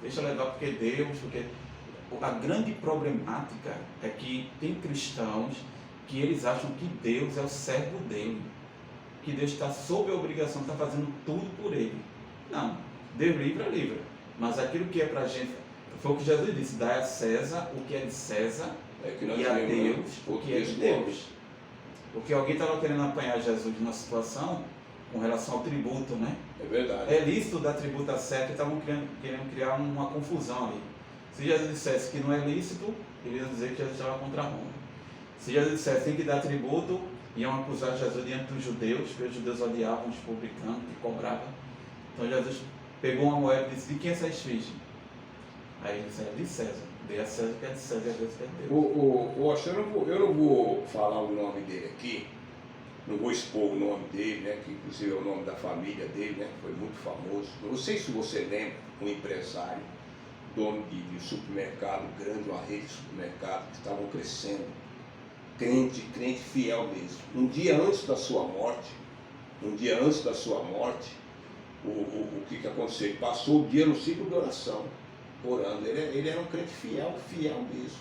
Deixa levar porque Deus, porque... A grande problemática é que tem cristãos que eles acham que Deus é o servo dele, que Deus está sob a obrigação, está fazendo tudo por ele. Não, Deus livra, mas aquilo que é para a gente, foi o que Jesus disse, dá a César o que é de César que nós e a lemos, Deus o que é de Deus. Porque alguém estava querendo apanhar Jesus numa situação com relação ao tributo, né? É verdade. É lícito dar tributo a César, que estavam querendo criar uma confusão ali. Se Jesus dissesse que não é lícito, ele ia dizer que Jesus estava contra Roma. Se Jesus dissesse que tem que dar tributo, iam acusar Jesus diante dos judeus, porque os judeus odiavam os publicanos que cobravam. Então Jesus pegou uma moeda e disse: de quem é essa esfinge? Aí ele disse: é de César. Dê a César que é de César e a Deus que é de Deus. Eu não vou falar o nome dele aqui, não vou expor o nome dele, né, que inclusive é o nome da família dele, né, foi muito famoso. Não sei se você lembra, um empresário, dono de supermercado grande, uma rede de supermercado, que estavam crescendo, crente fiel mesmo. Um dia antes da sua morte, o que aconteceu? Ele passou o dia no ciclo de oração, orando. Ele era um crente fiel mesmo.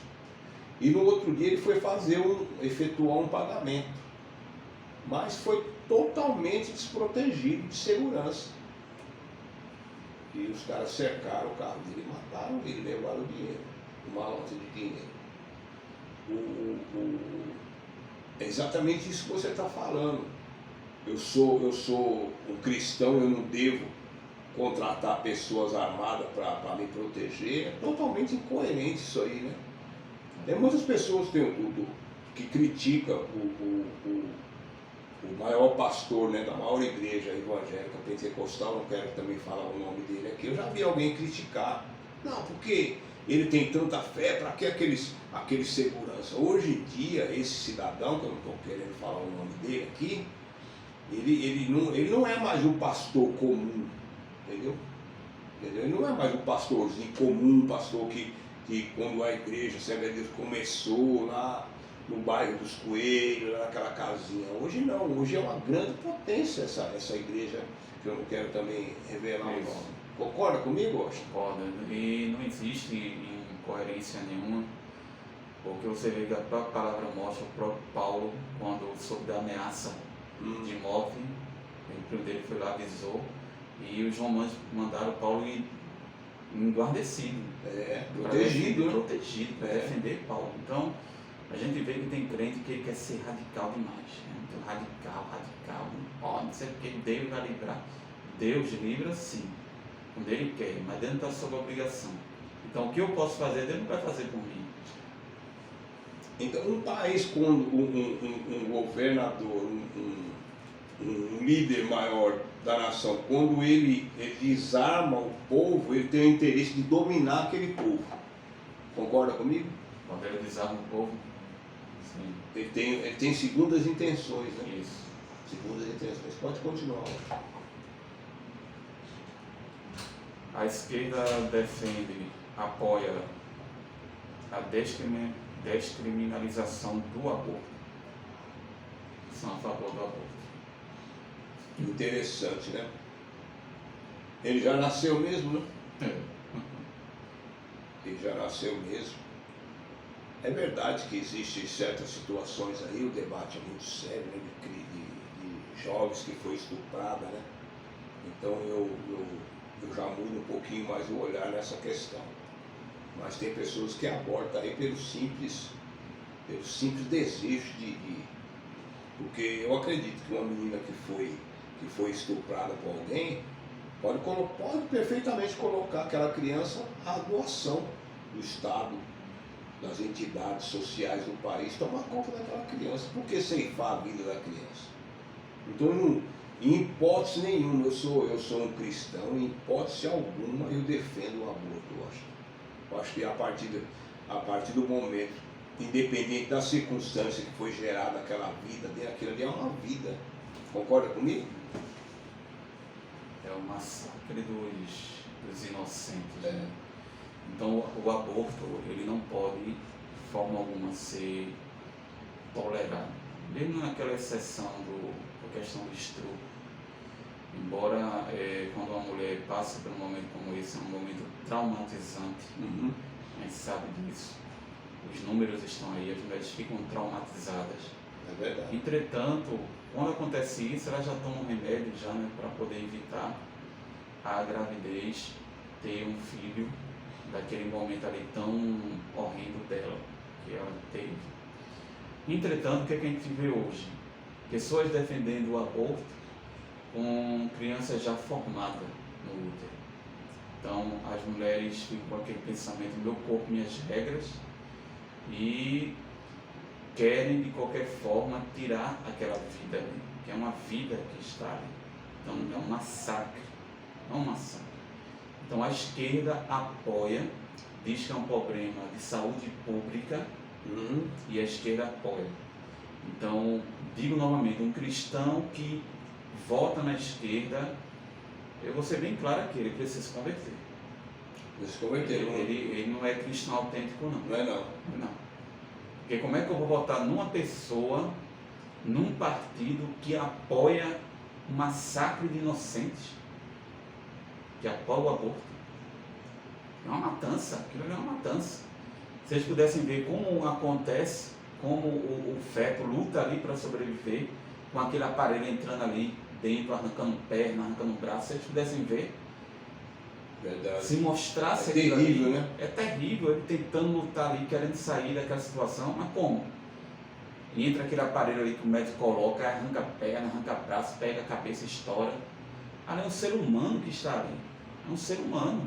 E no outro dia ele foi efetuar um pagamento, mas foi totalmente desprotegido de segurança. E os caras cercaram o carro dele, mataram ele, levaram o dinheiro, uma nota de dinheiro. É exatamente isso que você está falando. Eu sou um cristão, eu não devo contratar pessoas armadas para me proteger. É totalmente incoerente isso aí, né? Muitas pessoas que criticam o maior pastor, né, da maior igreja evangélica pentecostal, não quero também falar o nome dele aqui. Eu já vi alguém criticar. Não, porque ele tem tanta fé, para que aquele segurança? Hoje em dia, esse cidadão, que eu não estou querendo falar o nome dele aqui, ele não é mais um pastor comum, entendeu? Ele não é mais um pastorzinho comum, um pastor que quando a igreja, Assembleia de Deus, começou lá no bairro dos Coelhos, lá naquela casinha. Hoje não, hoje é uma grande potência essa igreja, que eu não quero também revelar o nome. Concorda comigo, Austin? Concordo. E não existe incoerência nenhuma, porque você vê que a própria palavra mostra o próprio Paulo, quando soube da ameaça de morte, o primo dele foi lá, avisou, e os romanos mandaram Paulo enguardecido, protegido para defender Paulo. Então, a gente vê que tem crente que quer ser radical demais, muito radical, não pode, não sei o que, Deus vai livrar. Deus livra sim, quando Ele quer, mas Deus não está sob obrigação. Então, o que eu posso fazer, Deus não vai fazer por mim. Então, um país com um governador, um líder maior da nação, quando ele desarma o povo, ele tem o interesse de dominar aquele povo. Concorda comigo? Quando ele desarma o povo, sim. Ele tem segundas intenções, né? Isso. Segundas intenções. Pode continuar. A esquerda defende, apoia a descriminalização do aborto. São a favor do aborto. Interessante, né? Ele já nasceu mesmo, né? Ele já nasceu mesmo. É verdade que existem certas situações aí, o debate é muito sério, né? De jovens que foi estuprada, né? Então eu já mudo um pouquinho mais o olhar nessa questão. Mas tem pessoas que abortam aí pelo simples desejo porque eu acredito que uma menina que foi estuprada por alguém pode perfeitamente colocar aquela criança à doação do Estado, das entidades sociais do país, tomar conta daquela criança. Por que ceifar a vida da criança? Então, em hipótese nenhuma, eu sou um cristão, em hipótese alguma eu defendo o aborto. Eu acho que a partir do momento, independente da circunstância que foi gerada aquela vida dele, aquilo ali é uma vida. Concorda comigo? É o massacre dos inocentes, né? Então o aborto, ele não pode de forma alguma ser tolerado, mesmo naquela exceção da questão do estupro. Embora quando uma mulher passa por um momento como esse, é um momento traumatizante, a gente sabe disso, os números estão aí, as mulheres ficam traumatizadas. É verdade. Entretanto, quando acontece isso, elas já tomam remédio já, né, para poder evitar a gravidez, ter um filho daquele momento ali tão horrendo dela, que ela teve. Entretanto, o que a gente vê hoje? Pessoas defendendo o aborto com crianças já formadas no útero. Então as mulheres ficam com aquele pensamento, meu corpo, minhas regras, e querem de qualquer forma tirar aquela vida ali, que é uma vida que está ali. Então é um massacre, é um massacre. Então a esquerda apoia, diz que é um problema de saúde pública, e a esquerda apoia. Então, digo novamente, um cristão que vota na esquerda, eu vou ser bem claro aqui, ele precisa se converter. Se converter, Ele não é cristão autêntico, não. Não é não. Não. Porque como é que eu vou votar numa pessoa, num partido que apoia o massacre de inocentes, que apoia o aborto? É uma matança, aquilo é uma matança. Se eles pudessem ver como acontece, como o feto luta ali para sobreviver, com aquele aparelho entrando ali dentro, arrancando perna, arrancando braço, se eles pudessem ver, Verdade. se mostrasse É aquilo terrível, ali, né? é terrível, ele tentando lutar ali, querendo sair daquela situação, mas como? Entra aquele aparelho ali que o médico coloca, arranca perna, arranca braço, pega a cabeça e estoura. Ali é um ser humano que está ali, é um ser humano.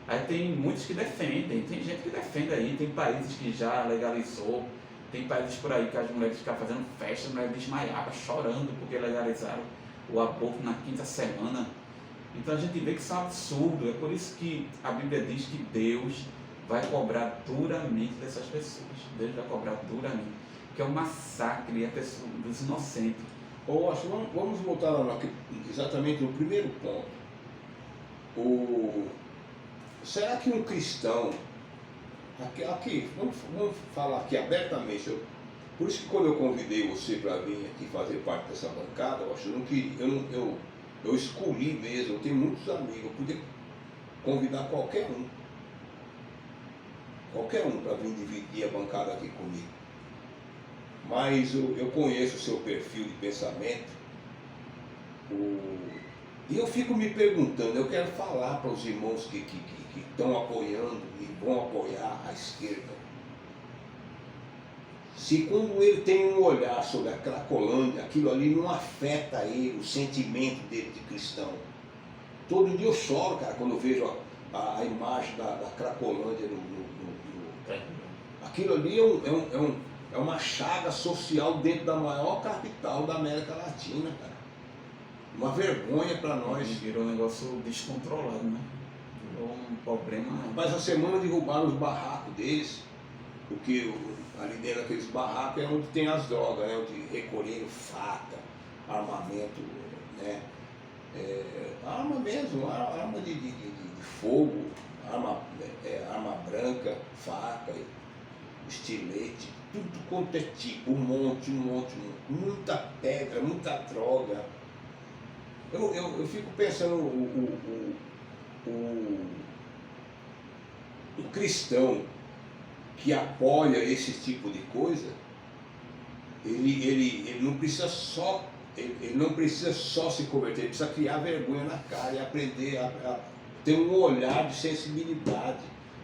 Aí tem muitos que defendem, tem gente que defende aí, tem países que já legalizou, tem países por aí que as mulheres ficam fazendo festa, as mulheres desmaiavam, chorando porque legalizaram o aborto na 5ª semana. Então a gente vê que isso é um absurdo, é por isso que a Bíblia diz que Deus vai cobrar duramente dessas pessoas. Deus vai cobrar duramente, que é um massacre dos inocentes. Vamos voltar exatamente no primeiro ponto. Será que um cristão, aqui vamos falar aqui abertamente, por isso que quando eu convidei você para vir aqui fazer parte dessa bancada, eu escolhi mesmo, eu tenho muitos amigos, eu podia convidar qualquer um para vir dividir a bancada aqui comigo. Mas eu conheço o seu perfil de pensamento, e eu fico me perguntando, eu quero falar para os irmãos que estão apoiando e vão apoiar a esquerda, se quando ele tem um olhar sobre a Cracolândia, aquilo ali não afeta ele, o sentimento dele de cristão. Todo dia eu choro, cara, quando eu vejo a imagem da Cracolândia aquilo ali é uma chaga social dentro da maior capital da América Latina, cara. Uma vergonha para nós. Virou um negócio descontrolado, né? Virou um problema. Mas a semana derrubaram os barracos deles, porque ali dentro daqueles barracos é onde tem as drogas, né? Onde recolheram faca, armamento, né? Arma mesmo, arma de fogo, arma branca, faca, estilete, tudo quanto é tipo, um monte, muita pedra, muita droga. Eu fico pensando, o cristão que apoia esse tipo de coisa, ele não precisa só se converter, ele precisa criar vergonha na cara e aprender a ter um olhar de sensibilidade,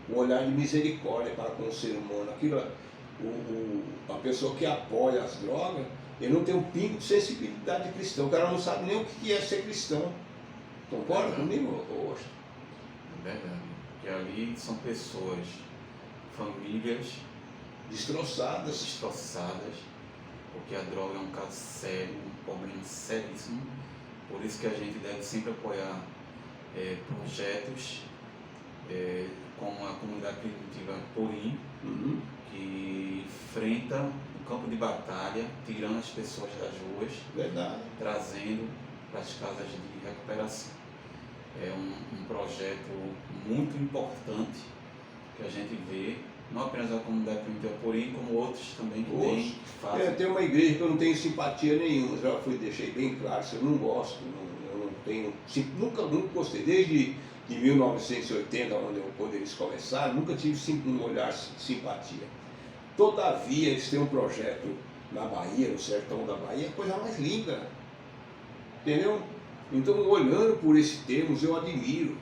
um olhar de misericórdia para com o ser humano. A pessoa que apoia as drogas, ele não tem um pingo de sensibilidade cristã, o cara não sabe nem o que é ser cristão. Concorda comigo? É verdade, porque ali são pessoas, famílias destroçadas, porque a droga é um caso sério, um problema seríssimo. Por isso que a gente deve sempre apoiar projetos como a comunidade primitiva Porim, que enfrenta o campo de batalha, tirando as pessoas das ruas, verdade, trazendo para as casas de recuperação. É um projeto muito importante que a gente vê, não apenas a comunidade primitiva Porim, como outros também que fazem. Tem uma igreja que eu não tenho simpatia nenhuma, já deixei bem claro, eu não gosto, eu não tenho, nunca gostei, desde de 1980, quando eles começaram, nunca tive um olhar de simpatia. Todavia, eles têm um projeto na Bahia, no sertão da Bahia, a coisa mais linda, entendeu? Então, olhando por esses termos, eu admiro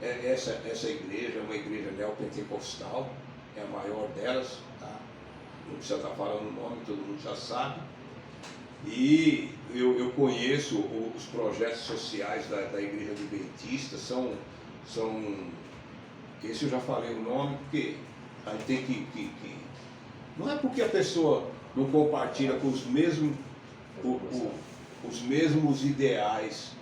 essa igreja, é uma igreja neopentecostal, é a maior delas, tá? Não precisa estar falando o nome, todo mundo já sabe. E eu conheço os projetos sociais da Igreja Adventista, Esse eu já falei o nome, porque a gente tem não é porque a pessoa não compartilha com os mesmos, os mesmos ideais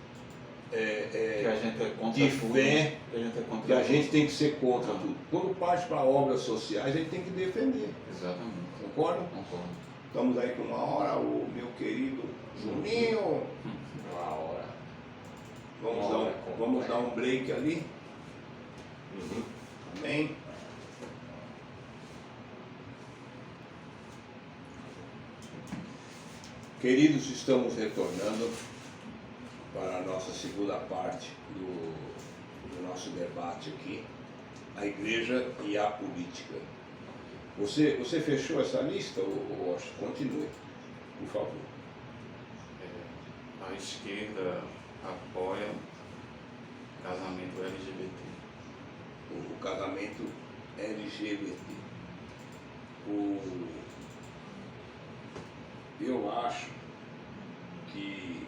Que a gente é contra de tudo, fé, que a gente é contra que a tudo. gente tem que ser contra tudo. Quando parte para obras sociais, a gente tem que defender. Exatamente. Concorda? Concordo. Estamos aí com 1 hora, o meu querido Juninho. Uma hora. Vamos dar um break ali. Uhum. Amém? Queridos, estamos retornando para a nossa segunda parte do nosso debate aqui, a igreja e a política. Você fechou essa lista, ou continue, por favor. A esquerda apoia casamento LGBT. O casamento LGBT. Eu acho que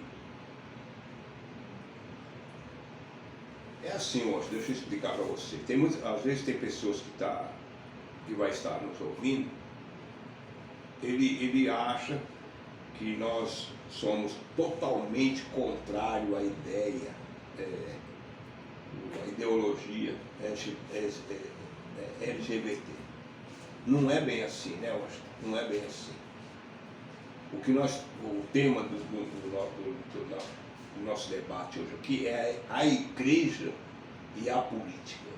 é assim, hoje, deixa eu explicar para você. Às vezes tem pessoas que vai estar nos ouvindo, ele acha que nós somos totalmente contrário à ideia, à ideologia LGBT. Não é bem assim, né, Washington? Não é bem assim. O tema do nosso debate hoje aqui é a igreja e a política.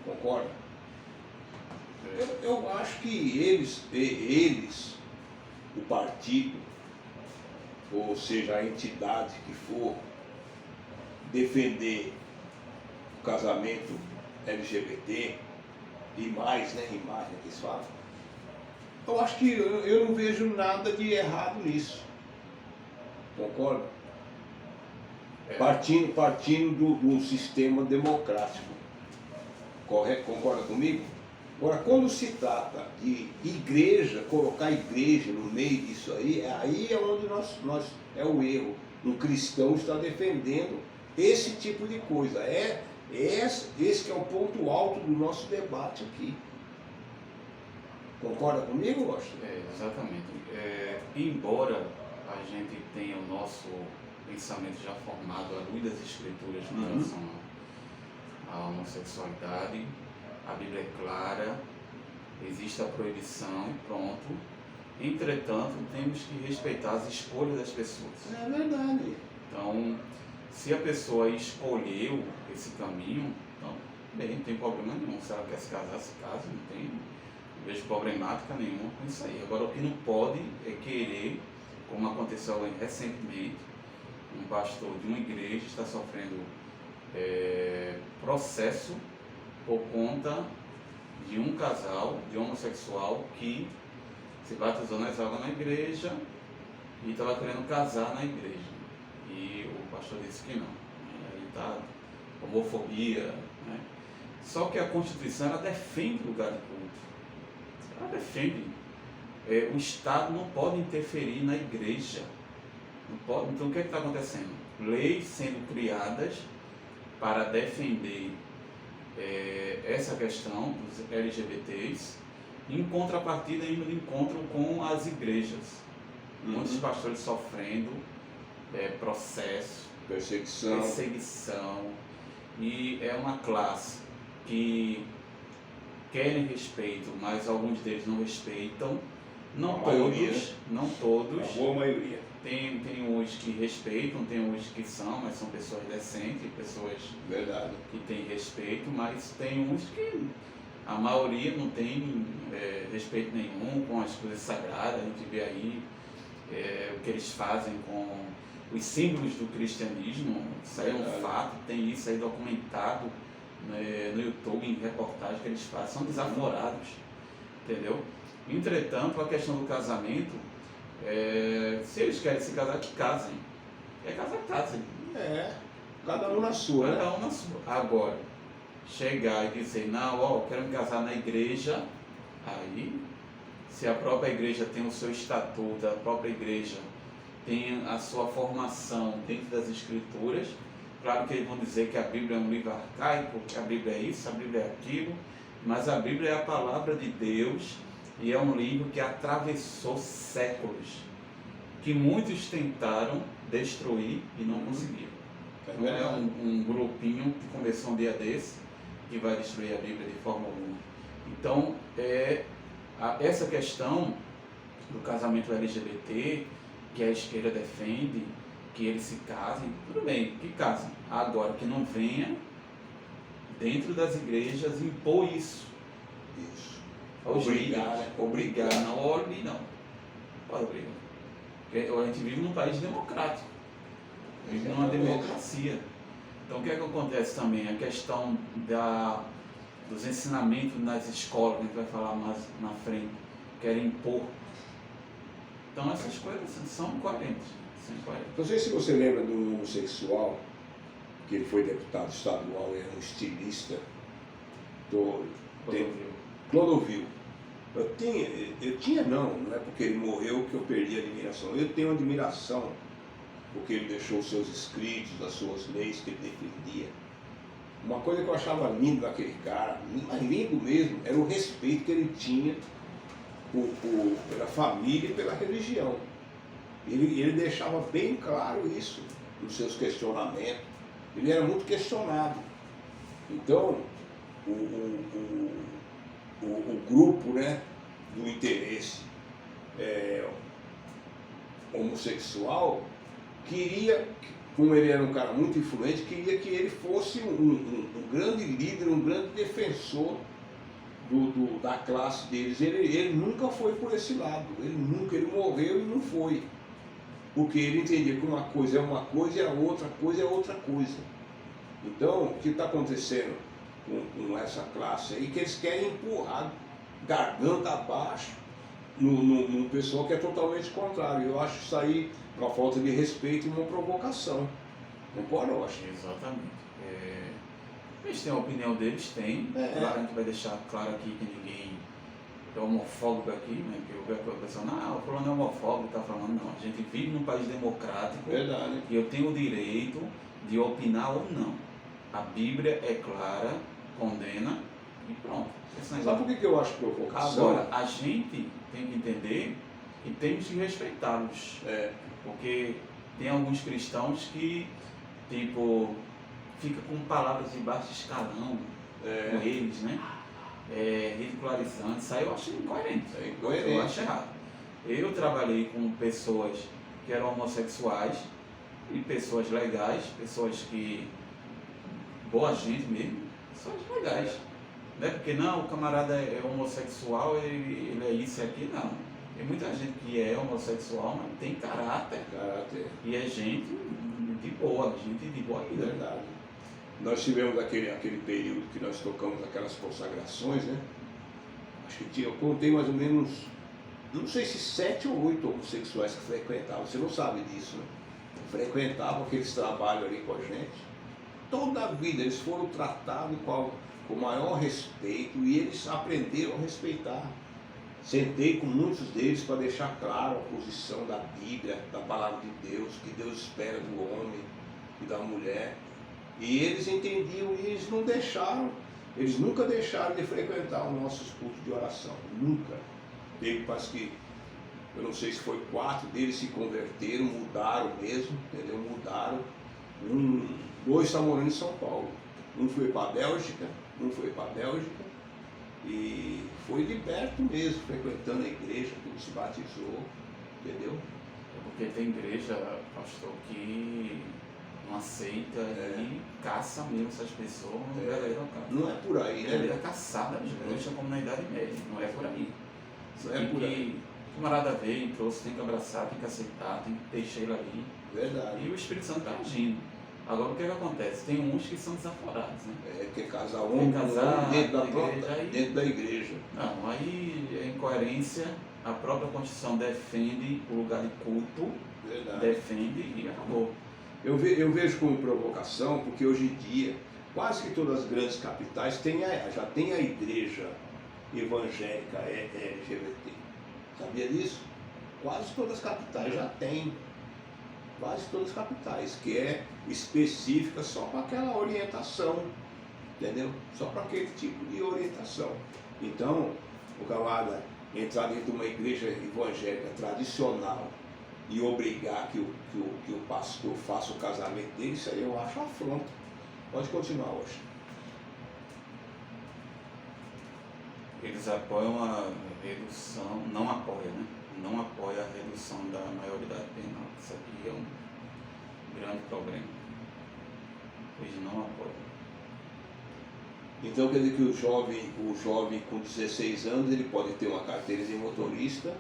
Concorda? Eu acho que eles, o partido, ou seja, a entidade que for defender o casamento LGBT e mais, né, que eles falam, eu acho que eu não vejo nada de errado nisso. Concorda? Partindo do sistema democrático. Correto? Concorda comigo? Agora, quando se trata de igreja, colocar a igreja no meio disso aí é onde nós é o erro. Um cristão está defendendo esse tipo de coisa. Esse que é o ponto alto do nosso debate aqui. Concorda comigo, Washington? Exatamente. Embora a gente tenha o nosso pensamento já formado à luz das escrituras com relação à homossexualidade, a Bíblia é clara, existe a proibição e pronto. Entretanto, temos que respeitar as escolhas das pessoas. É verdade. Então, se a pessoa escolheu esse caminho, então, bem, não tem problema nenhum. Se ela quer se casa, não vejo problemática nenhuma com isso aí. Agora, o que não pode é querer, como aconteceu recentemente, um pastor de uma igreja está sofrendo processo por conta de um casal de homossexual que se batizou nas águas na igreja e estava querendo casar na igreja. E o pastor disse que não. Aí está homofobia, né? Só que a Constituição ela defende o lugar de culto. Ela defende. O Estado não pode interferir na igreja. Não pode. Então o que está acontecendo? Leis sendo criadas para defender essa questão dos LGBTs, em contrapartida, indo de encontro com as igrejas. Muitos pastores sofrendo processo, perseguição, e é uma classe que querem respeito, mas alguns deles não respeitam. Não todos. A boa maioria. Tem uns que respeitam, tem uns que são, mas são pessoas decentes, pessoas que têm respeito, mas tem uns que a maioria não tem respeito nenhum com as coisas sagradas. A gente vê aí o que eles fazem com os símbolos do cristianismo. Isso aí é um fato, tem isso aí documentado no YouTube, em reportagem que eles fazem, são desaforados, entendeu? Entretanto, a questão do casamento, se eles querem se casar, que casem. Casem. Cada um na sua. Cada um na sua. Agora, chegar e dizer, não, quero me casar na igreja, aí, se a própria igreja tem o seu estatuto, a própria igreja tem a sua formação dentro das escrituras, Claro que eles vão dizer que a Bíblia é um livro arcaico, que a Bíblia é isso, a Bíblia é aquilo, mas a Bíblia é a palavra de Deus e é um livro que atravessou séculos, que muitos tentaram destruir e não conseguiram. Não é um grupinho que começou um dia desse que vai destruir a Bíblia de forma alguma. Então, essa questão do casamento LGBT, que a esquerda defende, que eles se casem, tudo bem, que casem. Agora, que não venha dentro das igrejas impor isso. Isso. Obrigar, né? Obrigar, não obrigar, não. Pode obrigar. Porque a gente vive num país democrático. Vive numa democracia. Então, o que é que acontece também? A questão dos ensinamentos nas escolas, que a gente vai falar mais na frente, querem impor. Então, essas coisas são incoerentes. Não sei se você lembra do homossexual, que ele foi deputado estadual, ele é um estilista, Clodovil. Não é porque ele morreu que eu perdi a admiração. Eu tenho admiração porque ele deixou os seus escritos, as suas leis que ele defendia. Uma coisa que eu achava lindo daquele cara, mas lindo mesmo, era o respeito que ele tinha pela família e pela religião. Ele deixava bem claro isso nos seus questionamentos. Ele era muito questionado. Então, o grupo, né, do interesse homossexual queria, como ele era um cara muito influente, queria que ele fosse um grande líder, um grande defensor da classe deles. Ele nunca foi por esse lado. Ele morreu e não foi. Porque ele entendia que uma coisa é uma coisa e a outra coisa é outra coisa. Então, o que está acontecendo com essa classe aí, que eles querem empurrar garganta abaixo num pessoal que é totalmente contrário. Eu acho isso aí uma falta de respeito e uma provocação. Concorda, eu acho? Exatamente. Eles têm a opinião deles, tem. Claro, a gente vai deixar claro aqui que ninguém é homofóbico aqui, né? Que eu vejo a pessoa, o fulano é homofóbico, está falando, não. A gente vive num país democrático. Verdade. E eu tenho o direito de opinar ou não. A Bíblia é clara, condena e pronto. Sabe por que eu acho provocação? Agora, a gente tem que entender e temos que respeitá-los. Porque tem alguns cristãos que, tipo, ficam com palavras de baixo escalão com eles, né? Ridicularizando. Isso aí eu acho incoerente. Eu acho errado. Eu trabalhei com pessoas que eram homossexuais e pessoas legais, pessoas que... boa gente mesmo, pessoas legais. Não é porque não, o camarada é homossexual, ele é isso e aquilo, não. Tem muita gente que é homossexual, mas tem caráter. E é gente de boa, gente de boa vida. Verdade. Nós tivemos aquele período que nós tocamos aquelas consagrações, né? Acho que eu contei mais ou menos, não sei se 7 ou 8 homossexuais que frequentavam. Você não sabe disso, né? Frequentavam aqueles trabalhos ali com a gente. Toda a vida eles foram tratados com o maior respeito e eles aprenderam a respeitar. Sentei com muitos deles para deixar claro a posição da Bíblia, da palavra de Deus, que Deus espera do homem e da mulher. E eles entendiam e eles não deixaram, eles nunca deixaram de frequentar os nossos cultos de oração. Nunca. Teve, parece que, eu não sei se foi 4 deles se converteram, mudaram mesmo, entendeu? Mudaram. 2 estão morando em São Paulo. Um foi para a Bélgica, e foi liberto mesmo, frequentando a igreja, tudo se batizou, entendeu? Porque tem igreja, pastor, que não aceita e caça mesmo essas pessoas, não é por aí, né? É caçada nas igrejas como na Idade Média, não é por aí. Não é por aí. O camarada veio, trouxe, tem que abraçar, tem que aceitar, tem que deixar ele ali. Verdade. E o Espírito Santo está agindo. Agora o que acontece? Tem uns que são desaforados, né? Quer casar homem dentro da igreja. Não, aí é incoerência, a própria Constituição defende o lugar de culto, defende e acabou. Eu vejo como provocação, porque hoje em dia, quase que todas as grandes capitais já tem a igreja evangélica LGBT. Sabia disso? Quase todas as capitais já tem. quase todas as capitais, que é específica só para aquela orientação, entendeu? Só para aquele tipo de orientação. Então, o camarada entrar dentro de uma igreja evangélica tradicional e obrigar que o pastor faça o casamento dele, isso aí eu acho afronta. Pode continuar hoje. Eles apoiam a redução, não apoiam, né? Não apoia a redução da maioridade penal. Isso aqui é um grande problema. Eles não apoiam. Então quer dizer que o jovem com 16 anos ele pode ter uma carteira de motorista,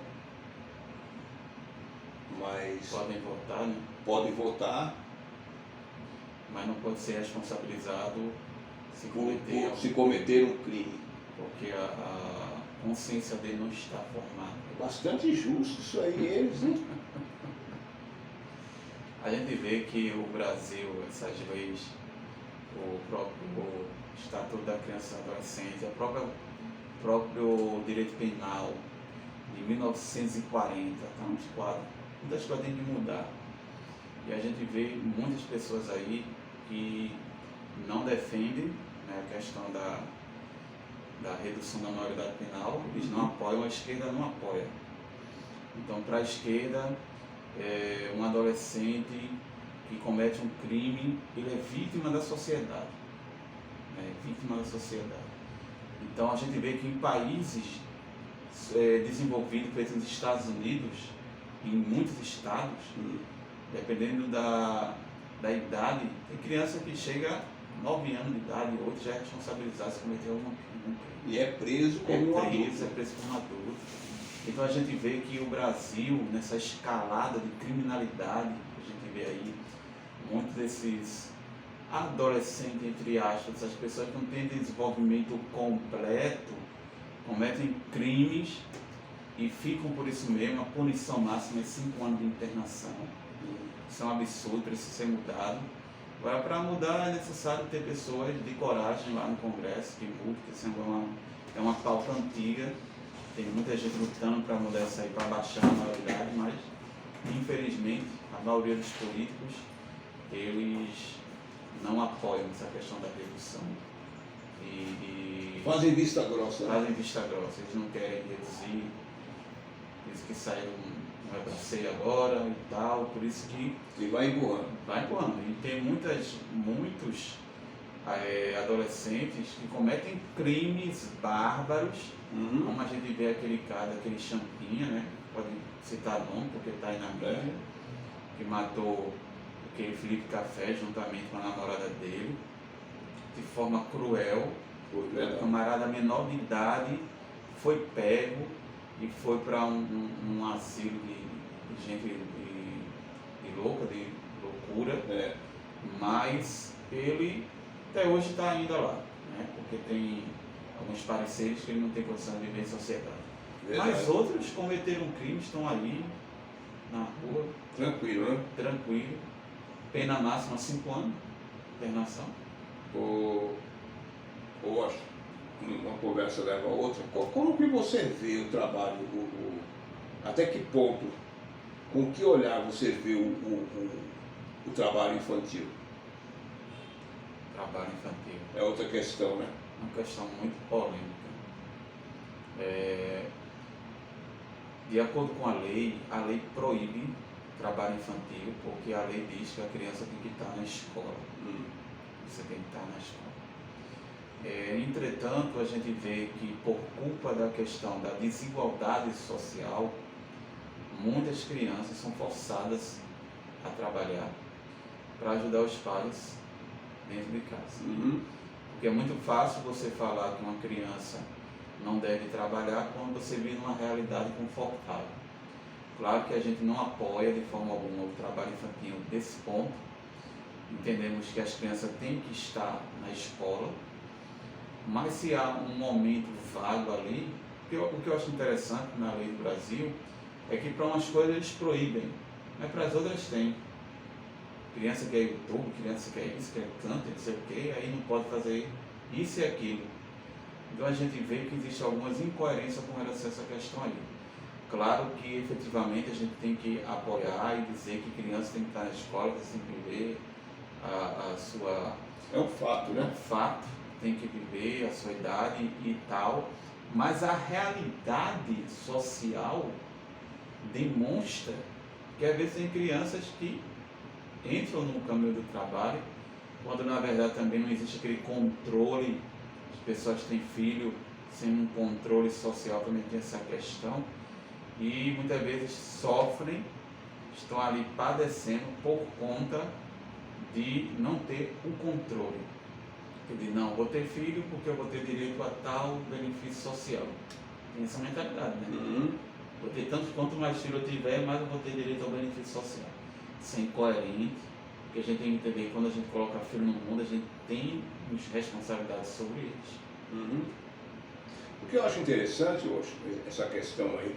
mas Podem votar, né? pode votar Mas não pode ser responsabilizado se se cometer um crime. porque a consciência dele não está formada. É bastante justo isso aí, eles, né? A gente vê que o Brasil, essas leis, o próprio Estatuto da Criança e Adolescente, o próprio direito penal de 1940, está nos quadros, muitas coisas têm que mudar. E a gente vê muitas pessoas aí que não defendem, né, a questão da redução da maioridade penal, eles não apoiam, a esquerda não apoia. Então, para a esquerda, um adolescente que comete um crime, ele é vítima da sociedade. Vítima da sociedade. Então, a gente vê que em países desenvolvidos, por exemplo, nos Estados Unidos, em muitos estados, dependendo da idade, tem criança que chega a 9 anos de idade, 8 já é responsabilizado se cometer algum crime. E é preso como um adulto. É preso como adulto. Então a gente vê que o Brasil, nessa escalada de criminalidade, a gente vê aí muitos desses adolescentes, entre aspas, essas pessoas que não têm desenvolvimento completo, cometem crimes e ficam por isso mesmo. A punição máxima é 5 anos de internação. Isso é um absurdo, precisa ser mudado. Agora, para mudar é necessário ter pessoas de coragem lá no Congresso que mudem, porque isso é uma pauta antiga. Tem muita gente lutando para mudar isso aí, para baixar a maioridade, mas infelizmente a maioria dos políticos, eles não apoiam essa questão da redução. Fazem vista grossa. Fazem vista grossa, eles não querem reduzir, por isso que saíram não é para ser agora e tal, por isso que E vai empurrando. vai empurrando. E tem muitos adolescentes que cometem crimes bárbaros, como a gente vê aquele cara, aquele Champinha, né? Pode citar nome, porque está aí na mídia, que matou aquele Felipe Café juntamente com a namorada dele, de forma cruel. O camarada menor de idade foi pego e foi para um asilo de gente de louca, de loucura, mas ele até hoje está ainda lá, né? Porque tem alguns pareceres que ele não tem condição de viver em sociedade. Verdade. Mas outros cometeram crimes, estão ali na rua, Tranquilo, né? tranquilo, pena máxima 5 anos, internação. Washington, uma conversa leva a outra. Como que você vê o trabalho, até que ponto, com que olhar você vê o trabalho infantil? Trabalho infantil. É outra questão, né? Uma questão muito polêmica. De acordo com a lei proíbe trabalho infantil, porque a lei diz que a criança tem que estar na escola. Você tem que estar na escola. Entretanto, a gente vê que por culpa da questão da desigualdade social, muitas crianças são forçadas a trabalhar para ajudar os pais dentro de casa. Porque é muito fácil você falar que uma criança não deve trabalhar quando você vive numa realidade confortável. Claro que a gente não apoia de forma alguma o trabalho infantil desse ponto. Entendemos que as crianças têm que estar na escola, mas se há um momento vago ali, o que eu acho interessante na lei do Brasil é que para umas coisas eles proíbem, mas para as outras tem. Criança quer YouTube, criança quer isso, quer canto, não sei o que, aí não pode fazer isso e aquilo. Então a gente vê que existe algumas incoerências com relação a essa questão aí. Claro que efetivamente a gente tem que apoiar e dizer que crianças têm que estar na escola, têm que viver a sua... É um fato, É né? um fato, tem que viver a sua idade e tal, mas a realidade social demonstra que às vezes tem crianças que entram no caminho do trabalho, quando na verdade também não existe aquele controle. As pessoas têm filho sem um controle social, também tem essa questão, e muitas vezes sofrem, estão ali padecendo por conta de não ter o controle. De não, vou ter filho porque eu vou ter direito a tal benefício social. Tem essa mentalidade, né? Vou ter tanto quanto mais filho eu tiver, mais eu vou ter direito ao benefício social. Isso é incoerente, porque a gente tem que entender que quando a gente coloca filho no mundo, a gente tem responsabilidade sobre eles. O que eu acho interessante, essa questão aí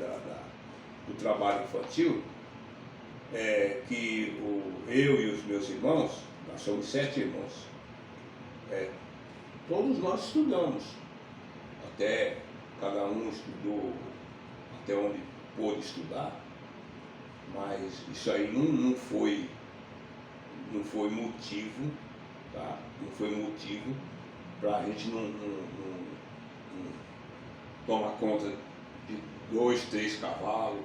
do trabalho infantil, é que eu e os meus irmãos, nós somos 7 irmãos, todos nós estudamos, até cada um estudou até onde pôde estudar, mas isso aí não foi motivo, tá? Não foi motivo para a gente não tomar conta de 2, 3 cavalos,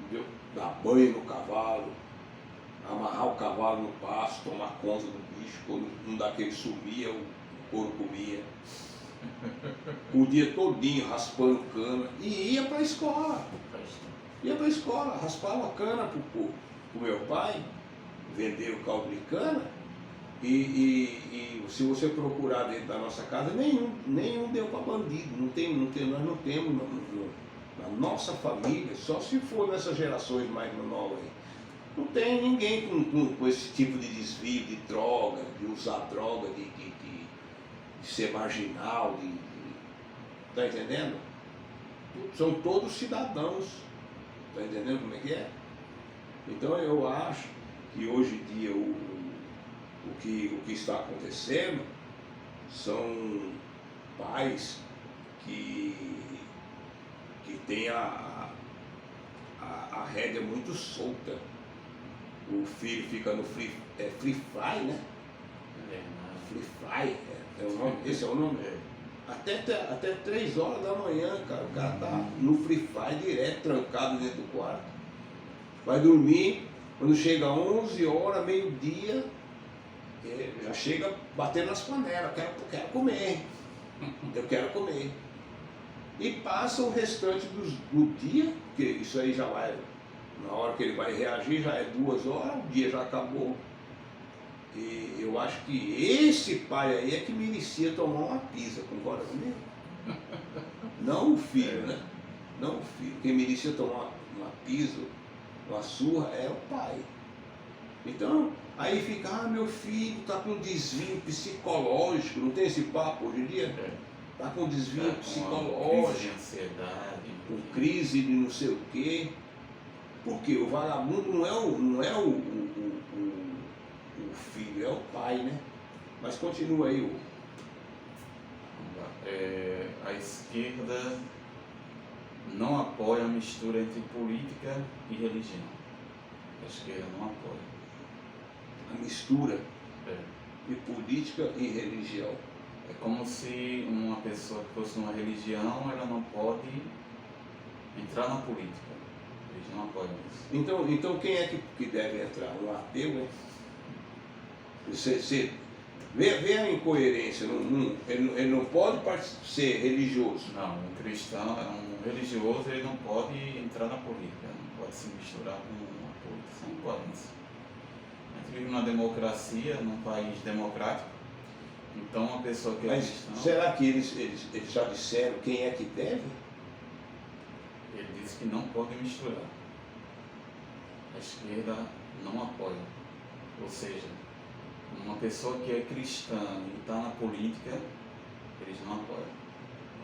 entendeu? Dar banho no cavalo, amarrar o cavalo no pasto, tomar conta do bicho, quando um daqueles sumia, o couro comia. O dia todinho raspando cana e ia para a escola. Ia para a escola, raspava cana pro meu pai, vendeu o caldo de cana, e se você procurar dentro da nossa casa, nenhum deu para bandido. Nós não temos na nossa família, só se for nessas gerações mais novas aí. Não tem ninguém com esse tipo de desvio de droga, de usar droga, de ser marginal, tá entendendo? São todos cidadãos, tá entendendo como é que é? Então eu acho que hoje em dia o que está acontecendo são pais que têm a rédea muito solta. O filho fica no free fly, né? Free fly, é o nome, esse é o nome. Até 3 horas da manhã, cara, o cara tá no free fly direto, trancado dentro do quarto. Vai dormir, quando chega 11 horas, meio-dia, já chega batendo nas panelas, quero comer, eu quero comer. E passa o restante do dia, porque isso aí já vai, na hora que ele vai reagir, já é 2 horas, o dia já acabou. E eu acho que esse pai aí é que merecia tomar uma pisa, concorda comigo? Não o filho, né? Não o filho. Quem merecia tomar uma pisa, uma surra, é o pai. Então, aí fica, meu filho está com desvio psicológico, não tem esse papo hoje em dia? Está com desvio psicológico, crise de ansiedade, com crise de não sei o quê. Porque o vagabundo não é o filho, é o pai, né? Mas continua aí. A esquerda não apoia a mistura entre política e religião. A esquerda não apoia. A mistura de política e religião. É como se uma pessoa que fosse uma religião, ela não pode entrar na política. Eles não apoiam isso. Então quem é que deve entrar? Um ateu, né? Você vê a incoerência. Ele não pode ser religioso. Não, um cristão, um religioso, ele não pode entrar na política, não pode se misturar com uma política. Isso é incoerência. A gente vive numa democracia, num país democrático, então uma pessoa que é Mas cristã... será que eles já disseram quem é que deve? Ele disse que não pode misturar. A esquerda não apoia. Ou seja, uma pessoa que é cristã e está na política, eles não apoiam.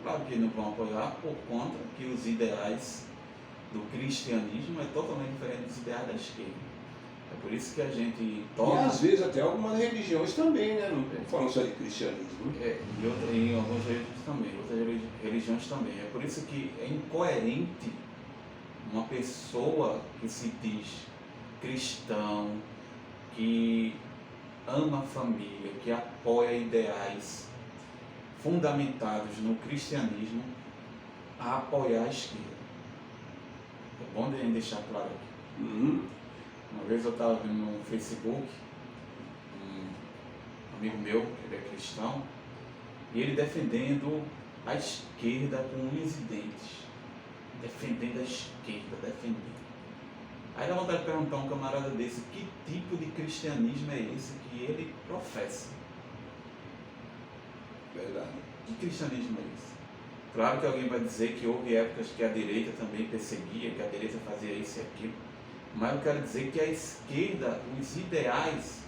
Claro que não vão apoiar por conta que os ideais do cristianismo é totalmente diferente dos ideais da esquerda. É por isso que a gente E toma... às vezes até algumas religiões também, né? Não falam só de cristianismo. Em algumas religiões também, outras religiões também. É por isso que é incoerente uma pessoa que se diz cristão, que ama a família, que apoia ideais fundamentados no cristianismo, a apoiar a esquerda. É bom de deixar claro aqui. Uma vez eu estava vendo no Facebook um amigo meu, que ele é cristão, e ele defendendo a esquerda com unhas e dentes. Defendendo a esquerda, defendendo. Aí dá vontade de perguntar a um camarada desse, que tipo de cristianismo é esse que ele professa? Verdade. Que cristianismo é esse? Claro que alguém vai dizer que houve épocas que a direita também perseguia, que a direita fazia isso e aquilo, mas eu quero dizer que a esquerda, os ideais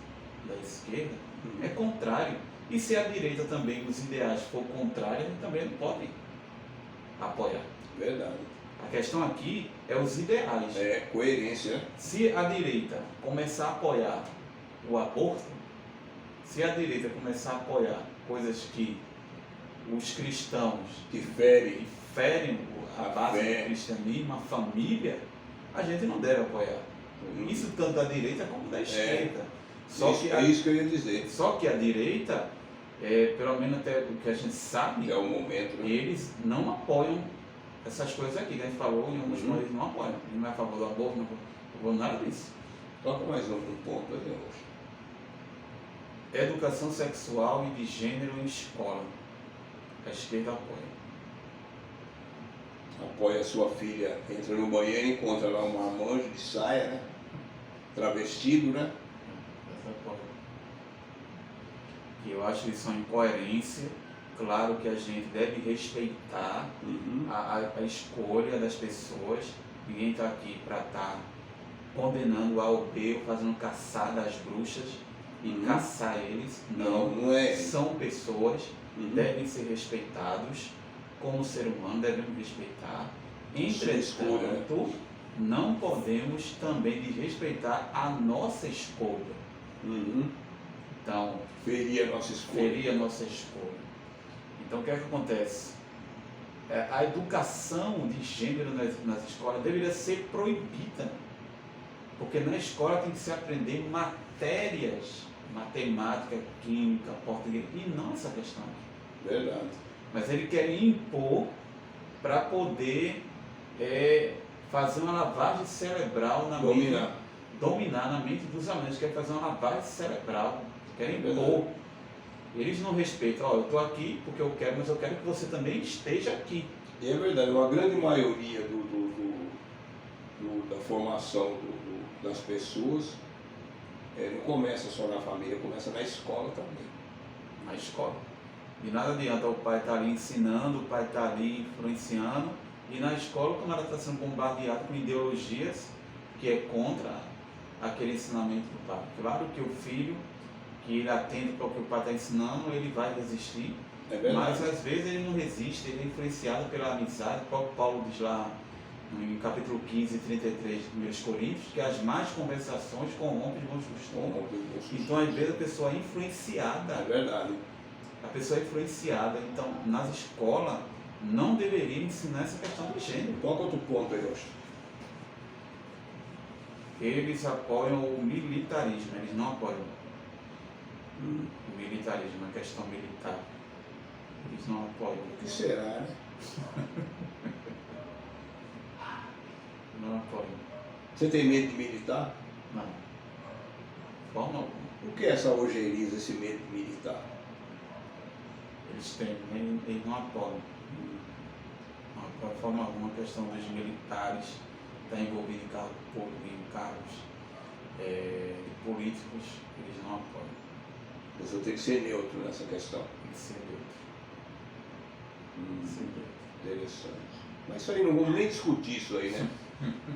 da esquerda, é contrário. E se a direita também, os ideais for contrário, ele também não pode apoiar. Verdade. A questão aqui é os ideais. É coerência. Se a direita começar a apoiar o aborto, se a direita começar a apoiar coisas que os cristãos Que fere ferem a base fé. do cristianismo, a família, a gente não deve apoiar. Isso tanto da direita como da esquerda. É isso que eu ia dizer. Só que a direita, pelo menos até o que a gente sabe, É o momento, né? eles não apoiam essas coisas aqui que a gente falou, em alguns países não apoiam. Ele não é a favor do aborto, não é a favor de nada disso. Toca mais um ponto aí, eu acho. Educação sexual e de gênero em escola. A esquerda apoia. Apoia a sua filha, entra no banheiro e encontra lá um marmanjo de saia, né? Travestido, né? Essa apoia. E eu acho isso uma incoerência. Claro que a gente deve respeitar a escolha das pessoas. Ninguém está aqui para estar condenando A ou B, ou fazendo caçada às bruxas e caçar eles. Não é. São pessoas, devem ser respeitados. Como ser humano, devemos respeitar. Entretanto, não podemos também desrespeitar a nossa escolha. Então, ferir a nossa escolha. ferir a nossa escolha. Então, o que é que acontece? A educação de gênero nas escolas deveria ser proibida, porque na escola tem que se aprender matérias, matemática, química, português, e não essa questão aqui. Verdade. Mas ele quer impor para poder fazer uma lavagem cerebral na mente, dominar na mente dos alunos, quer fazer uma lavagem cerebral, quer impor. Eles não respeitam, eu estou aqui porque eu quero, mas eu quero que você também esteja aqui. E é verdade, uma grande maioria da formação das pessoas não começa só na família, começa na escola também. Na escola. E nada adianta o pai estar ali ensinando, o pai estar ali influenciando, e na escola o camarada está sendo bombardeado com ideologias que é contra aquele ensinamento do pai. Claro que o filho, que ele atende para o que o pai está ensinando, ele vai resistir, mas às vezes ele não resiste, ele é influenciado pela amizade. O próprio Paulo diz lá em capítulo 15 e 33 de 1 Coríntios, que as más conversações corrompem os bons costumes. Então às vezes a pessoa é influenciada. É verdade. A pessoa é influenciada. Então nas escolas não deveria ensinar essa questão de gênero. Qual outro ponto aí, Austin? Eles apoiam o militarismo, eles não apoiam o militarismo, a questão militar. Eles não apoiam. O que será, né? Não apoiam. Você tem medo de militar? Não. Forma alguma. O que é essa ojeriza, esse medo de militar? Eles têm, eles não apoiam. Não apoiam de forma alguma a questão dos militares estar envolvidos em cargos públicos, em cargos políticos, eles não apoiam. Você tem que ser neutro nessa questão. Tem que ser neutro. Ser neutro. Interessante. Mas isso aí não vamos nem discutir isso aí, né?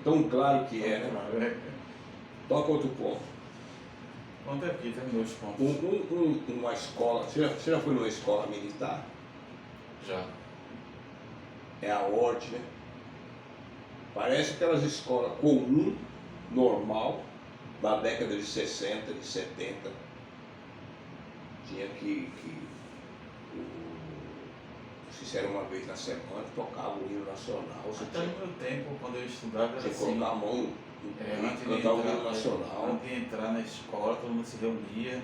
Tão claro que é, né? Toca outro ponto. Ponto aqui, tem 2 pontos. Uma escola. Você já foi numa escola militar? Já. É a ordem, né? Parece aquelas escolas comum, normal, da década de 60, de 70. Tinha que fizeram uma vez na semana, tocavam o hino nacional. Você, Até no meu tempo, quando eu estudava, era você assim. colocar a mão Antes e cantar o hino nacional, antes de entrar na escola, todo mundo se reunia,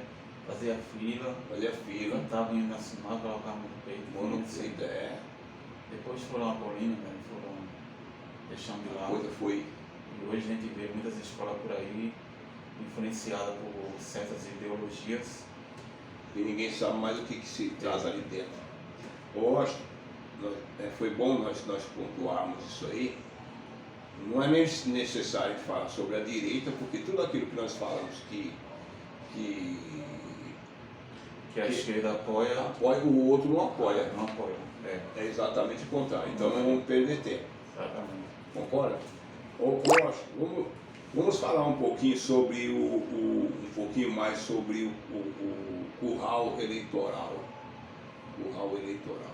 fazia fila, fazia fila, cantava o hino nacional, colocava a mão no peito. mão no assim. peito, Depois foram abolindo, né? Foram deixando de a lado. coisa foi. E hoje a gente vê muitas escolas por aí influenciadas por certas ideologias. E ninguém sabe mais o que se traz ali dentro. Lógico, foi bom nós pontuarmos isso aí. Não é nem necessário falar sobre a direita, porque tudo aquilo que nós falamos que A esquerda apoia, o outro não apoia. não apoia. É exatamente o contrário. Então não vamos perder tempo. Exatamente. Concorda? Lógico, vamos falar um pouquinho sobre um pouquinho mais sobre o curral eleitoral. Curral eleitoral.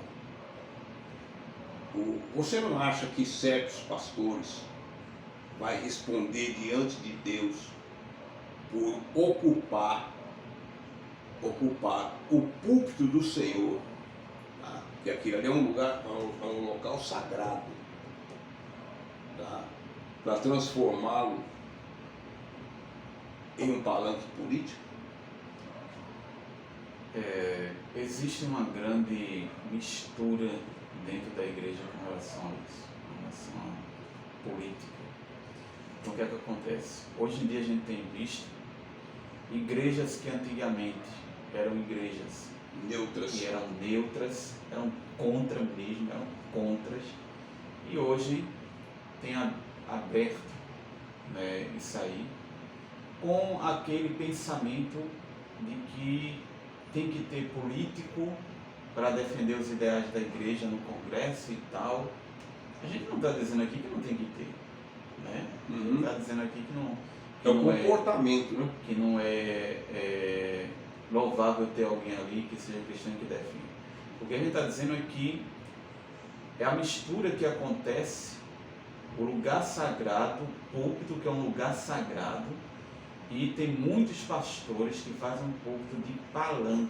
Você não acha que certos pastores vai responder diante de Deus por ocupar o púlpito do Senhor, tá? Que aquilo ali é um lugar, é um local sagrado, tá? Para transformá-lo em um palanque político? Existe uma grande mistura dentro da igreja com relação a isso, com relação à política. Então o que é que acontece? Hoje em dia a gente tem visto igrejas que antigamente eram igrejas Neutras. que eram neutras, eram contra mesmo, eram contras, e hoje tem aberto, né, isso aí, com aquele pensamento de que tem que ter político para defender os ideais da igreja no Congresso e tal. A gente não está dizendo aqui que não tem que ter, né? Uhum. Está dizendo aqui que não. É o comportamento, né? Que não é louvável ter alguém ali que seja cristão e que defenda. O que a gente está dizendo é que é a mistura que acontece, o lugar sagrado, o púlpito, que é um lugar sagrado, e tem muitos pastores que fazem um púlpito de palanque.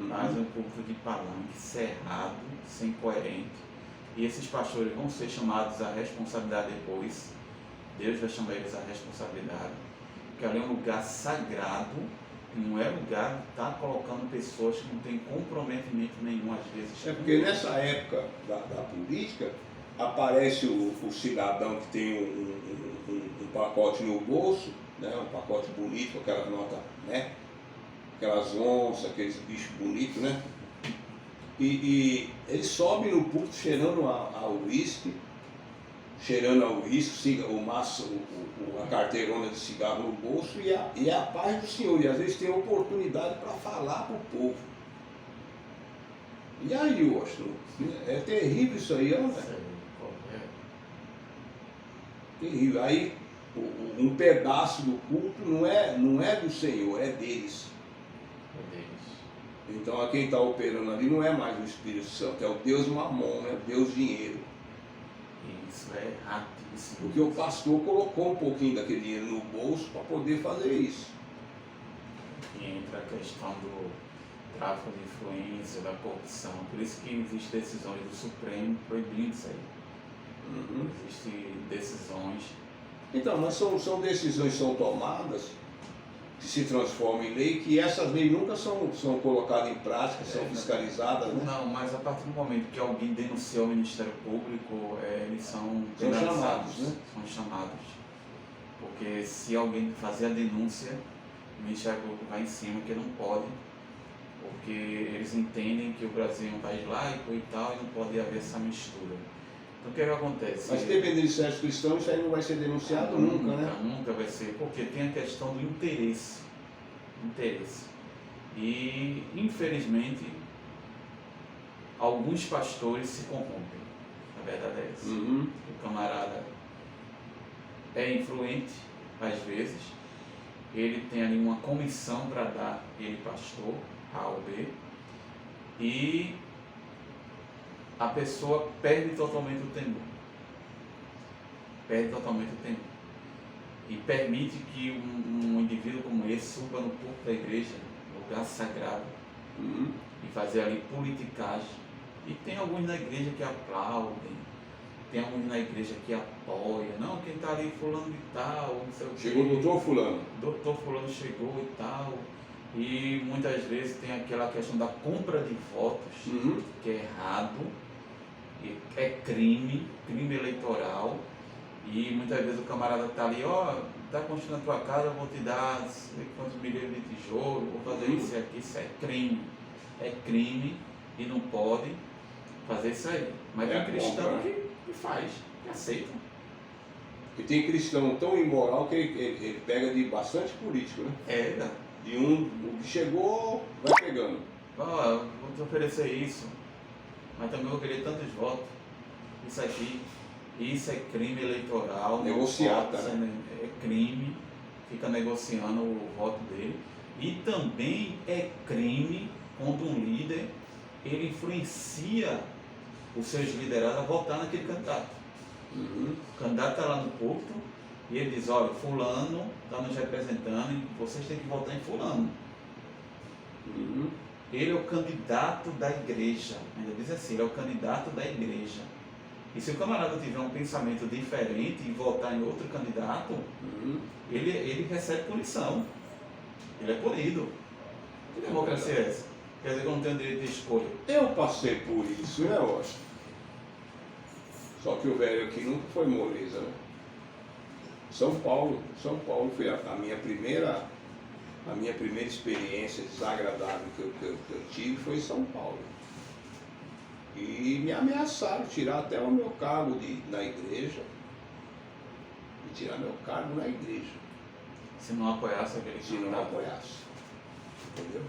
Fazem um púlpito de palanque, cerrado, sem coerente. E esses pastores vão ser chamados à responsabilidade depois. Deus vai chamar eles à responsabilidade. Porque ali é um lugar sagrado, que não é lugar de estar colocando pessoas que não têm comprometimento nenhum, às vezes. É porque nessa época da política, aparece o cidadão que tem um pacote no bolso, né? Um pacote bonito, com aquela nota, né? Aquelas onças, aqueles bichos bonitos, né? E ele sobe no púlpito cheirando a uísque, o maço, a carteirona de cigarro no bolso e a paz do Senhor. E às vezes tem oportunidade para falar para o povo. E aí, Washington, é terrível isso aí, né? Terrível. Aí um pedaço do culto não é do Senhor, é deles. Então quem está operando ali não é mais o Espírito Santo, é o Deus Mamon, é o Deus Dinheiro. Isso é erradíssimo. Porque o pastor colocou um pouquinho daquele dinheiro no bolso para poder fazer isso. E entra a questão do tráfico de influência, da corrupção. Por isso que existem decisões do Supremo proibindo isso aí. Existem decisões. Então, mas são decisões que são tomadas, que se transformam em lei, que essas leis nunca são colocadas em prática, são fiscalizadas, né? Não, mas a partir do momento que alguém denuncia ao Ministério Público, eles são chamados, né? São chamados. Porque se alguém fazer a denúncia, o Ministério Público vai em cima, que não pode, porque eles entendem que o Brasil é um país laico e tal, e não pode haver essa mistura. Então o que acontece? Mas dependendo de certos cristãos, isso aí não vai ser denunciado nunca, né? Nunca vai ser, porque tem a questão do interesse. E, infelizmente, alguns pastores se corrompem. A verdade é essa. O camarada é influente, às vezes, ele tem ali uma comissão para dar, ele pastor, A ou B, e a pessoa perde totalmente o temor. E permite que um indivíduo como esse suba no púlpito da igreja, lugar sagrado, e fazer ali politicagem, E tem alguns na igreja que aplaudem, tem alguns na igreja que apoiam. Não, quem está ali fulano de tal, não sei o quê. Chegou o doutor fulano. Doutor fulano chegou e tal. E muitas vezes tem aquela questão da compra de votos, Uhum. que é errado, e é crime eleitoral. E muitas vezes o camarada está ali, está construindo a tua casa, eu vou te dar não sei quantos milhões de tijolo, vou fazer isso e aqui, isso é crime. É crime e não pode fazer isso aí. Mas É tem cristão compra, né? que faz, que aceita. E tem cristão tão imoral que ele pega de bastante político, né? É, De o que chegou, vai pegando. vou te oferecer isso, mas também vou querer tantos votos. Isso aqui, isso é crime eleitoral. Negociata, Não pode, né? É crime, fica negociando o voto dele. E também é crime quando um líder ele influencia os seus liderados a votar naquele candidato. Uhum. O candidato está lá no púlpito e ele diz, olha, fulano está nos representando e vocês têm que votar em fulano. Uhum. Ele é o candidato da igreja, ainda diz assim, ele é o candidato da igreja. E se o camarada tiver um pensamento diferente e votar em outro candidato, Uhum. ele recebe punição. Ele é punido. Que democracia é essa? Quer dizer que eu não tenho direito de escolha. Eu passei por isso, né, Washington? Só que o velho aqui nunca foi moleza, né? São Paulo foi a minha primeira experiência desagradável que eu tive foi em São Paulo. E me ameaçaram tirar até o meu cargo na igreja. E tirar meu cargo na igreja, Se não apoiasse aquele se não candidato. apoiasse. Entendeu?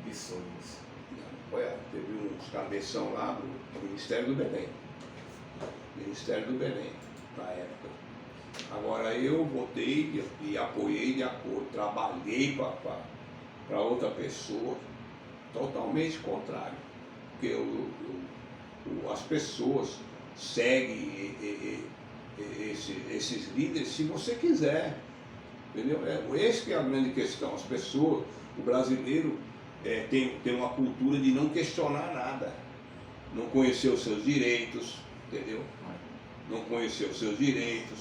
Absurdo isso. Teve uns cabeção lá do Ministério do Belém. Ministério do Belém, na época. Agora eu votei e apoiei de acordo, trabalhei para outra pessoa, totalmente contrário. Porque as pessoas seguem esses líderes se você quiser. Entendeu? Essa que é a grande questão. As pessoas, o brasileiro tem uma cultura de não questionar nada, não conhecer os seus direitos, entendeu? Não conhecer os seus direitos,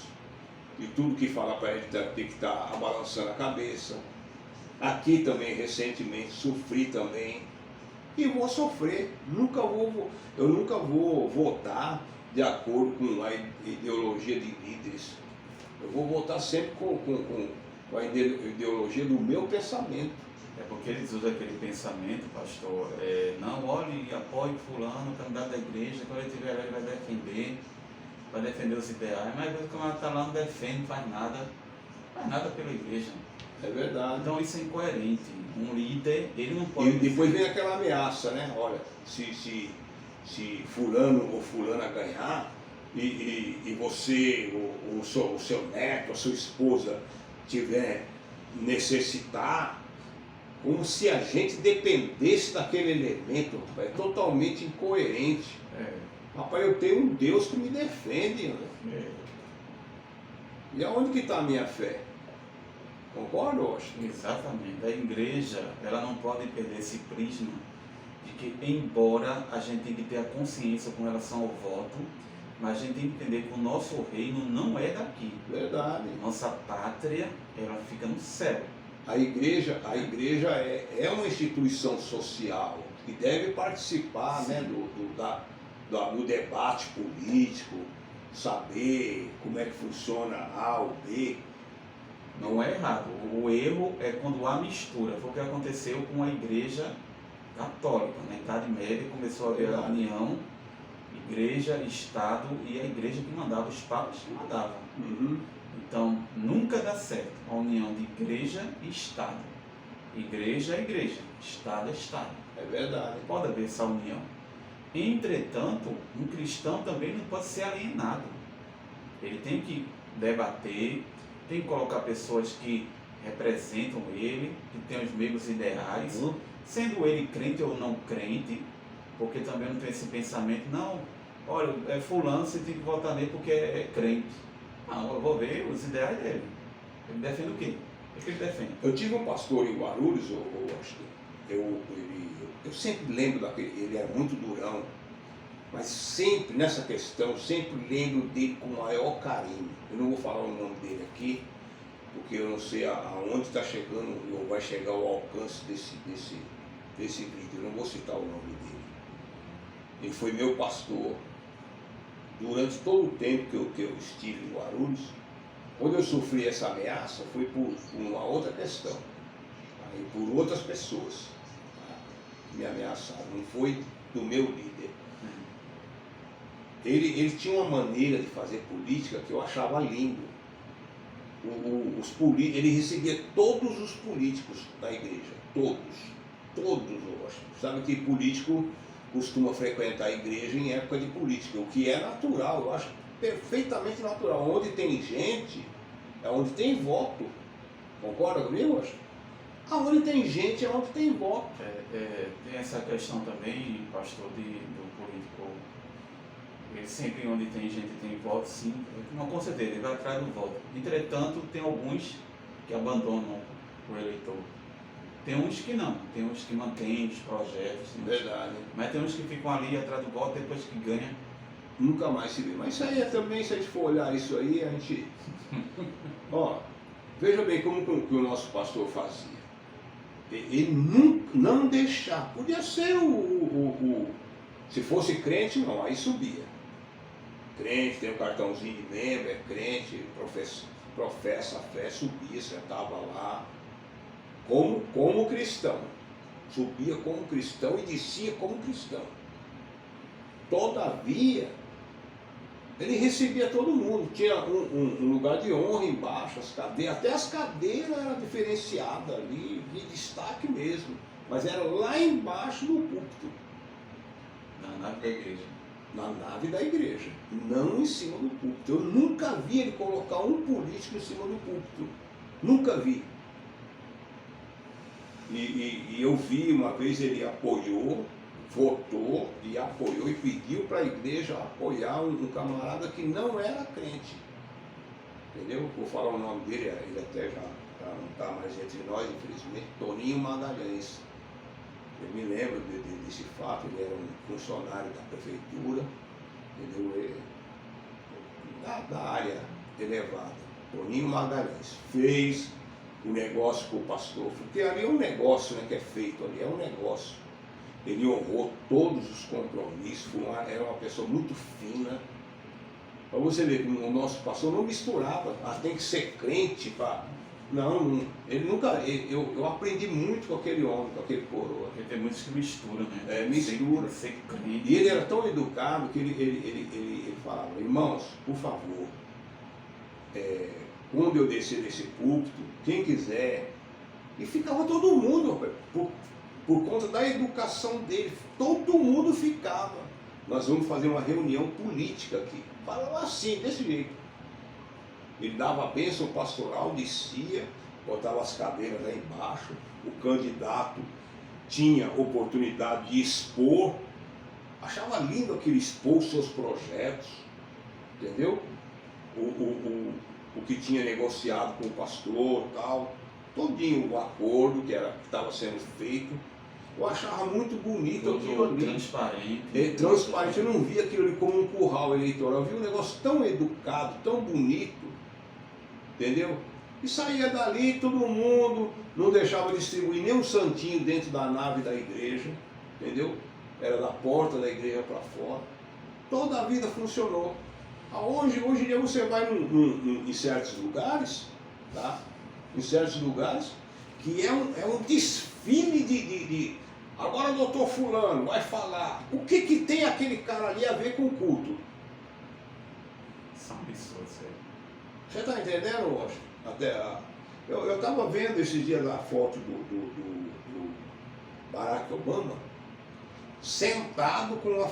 e tudo que fala para ele tem que estar balançando a cabeça. Aqui também, recentemente, sofri também, e vou sofrer. Eu nunca vou votar de acordo com a ideologia de líderes. Eu vou votar sempre com a ideologia do meu pensamento. É porque eles usam aquele pensamento, pastor, não, olhe e apoie fulano, candidato da igreja, quando ele estiver lá ele vai defender os ideais, mas o camarada está lá, não defende, não faz nada pela igreja. É verdade. Então isso é incoerente. Um líder, ele não pode... E depois vem aquela ameaça, né? Olha, se fulano ou fulana ganhar, e você, o seu neto, a sua esposa tiver necessitar, como se a gente dependesse daquele elemento, rapaz, é totalmente incoerente. Rapaz, eu tenho um Deus que me defende, né? E aonde que está a minha fé? Concorda, Washington? Exatamente. A igreja, ela não pode perder esse prisma de que, embora a gente tenha que ter a consciência com relação ao voto, mas a gente tem que entender que o nosso reino não é daqui. Verdade. Nossa pátria, ela fica no céu. A igreja é uma instituição social que deve participar, né, do debate político, saber como é que funciona A ou B. Não é errado. O erro é quando há mistura. Foi o que aconteceu com a igreja católica. Na Idade Média começou a haver a união, igreja, Estado, e a igreja que mandava, os papas que mandavam. Uhum. Então, nunca dá certo a união de igreja e Estado. Igreja é igreja, Estado é Estado. É verdade. Não pode haver essa união. Entretanto, um cristão também não pode ser alienado. Ele tem que debater, tem que colocar pessoas que representam ele, que têm os mesmos ideais, sendo ele crente ou não crente, porque também não tem esse pensamento, não, olha, é fulano, você tem que votar nele porque é crente. Não, eu vou ver os ideais dele. Ele defende o quê? O que ele defende? Eu tive um pastor em Guarulhos, Washington, eu sempre lembro daquele, ele era muito durão, mas sempre nessa questão, sempre lembro dele com o maior carinho. Eu não vou falar o nome dele aqui, porque eu não sei aonde está chegando, ou vai chegar o alcance desse vídeo, eu não vou citar o nome dele. Ele foi meu pastor durante todo o tempo que eu estive em Guarulhos. Quando eu sofri essa ameaça, foi por uma outra questão, aí por outras pessoas que me ameaçaram, não foi do meu líder. Ele tinha uma maneira de fazer política que eu achava lindo. Ele recebia todos os políticos da igreja, todos, eu acho. Sabe que político costuma frequentar a igreja em época de política, o que é natural, eu acho perfeitamente natural. Onde tem gente, é onde tem voto. Concorda comigo, acho? Aonde tem gente é onde tem voto. Tem essa questão também, pastor, do político. Sempre onde tem gente tem voto, sim, não conceder, ele vai atrás do voto. Entretanto, tem alguns que abandonam o eleitor. Tem uns que não, tem uns que mantêm os projetos. Verdade. Mas tem uns que ficam ali atrás do voto, depois que ganha. Nunca mais se vê. Mas isso aí é também, se a gente for olhar isso aí, a gente... Ó, veja bem como que o nosso pastor fazia. Ele nunca, não deixava, podia ser se fosse crente, não, aí subia. Crente, tem um cartãozinho de membro, é crente, professa a fé, subia, sentava lá, como cristão. Subia como cristão e descia como cristão. Todavia, ele recebia todo mundo, tinha um lugar de honra embaixo, as cadeiras, até as cadeiras eram diferenciadas ali, de destaque mesmo, mas era lá embaixo no púlpito. Na nave da igreja. Na nave da igreja, não em cima do púlpito. Eu nunca vi ele colocar um político em cima do púlpito, nunca vi. E eu vi uma vez ele apoiou, votou e apoiou e pediu para a igreja apoiar um camarada que não era crente. Entendeu? Vou falar o nome dele, ele até já não está mais entre nós, infelizmente, Toninho Magalhães. Eu me lembro desse fato, ele era um funcionário da prefeitura, entendeu? Da área elevada. Toninho Magalhães fez o negócio com o pastor, porque ali é um negócio, né, que é feito ali, é um negócio. Ele honrou todos os compromissos, era uma pessoa muito fina. Para você ver, o nosso pastor não misturava, tem que ser crente para... Não, ele nunca... Eu aprendi muito com aquele homem, com aquele coroa. Porque tem muitos que misturam, né? Mistura. Ser crente. E ele era tão educado que ele falava, irmãos, por favor, quando eu descer desse púlpito, quem quiser... E ficava todo mundo, por conta da educação dele, todo mundo ficava. Nós vamos fazer uma reunião política aqui. Falava assim, desse jeito. Ele dava a bênção pastoral, descia, botava as cadeiras lá embaixo, o candidato tinha oportunidade de expor, achava lindo aquele expor os seus projetos, entendeu? O que tinha negociado com o pastor e tal, todinho o acordo que estava sendo feito. Eu achava muito bonito aquilo ali. Transparente. Transparente, eu não via aquilo ali como um curral eleitoral, eu vi um negócio tão educado, tão bonito, entendeu? E saía dali, todo mundo, não deixava distribuir nem um santinho dentro da nave da igreja, entendeu? Era da porta da igreja para fora. Toda a vida funcionou. Hoje em dia você vai em certos lugares, tá? Em certos lugares, que é um desfile de agora o doutor fulano vai falar. O que tem aquele cara ali a ver com o culto? São absurdos, Você está entendendo, Washington? Eu estava vendo esses dias a foto do Barack Obama sentado com a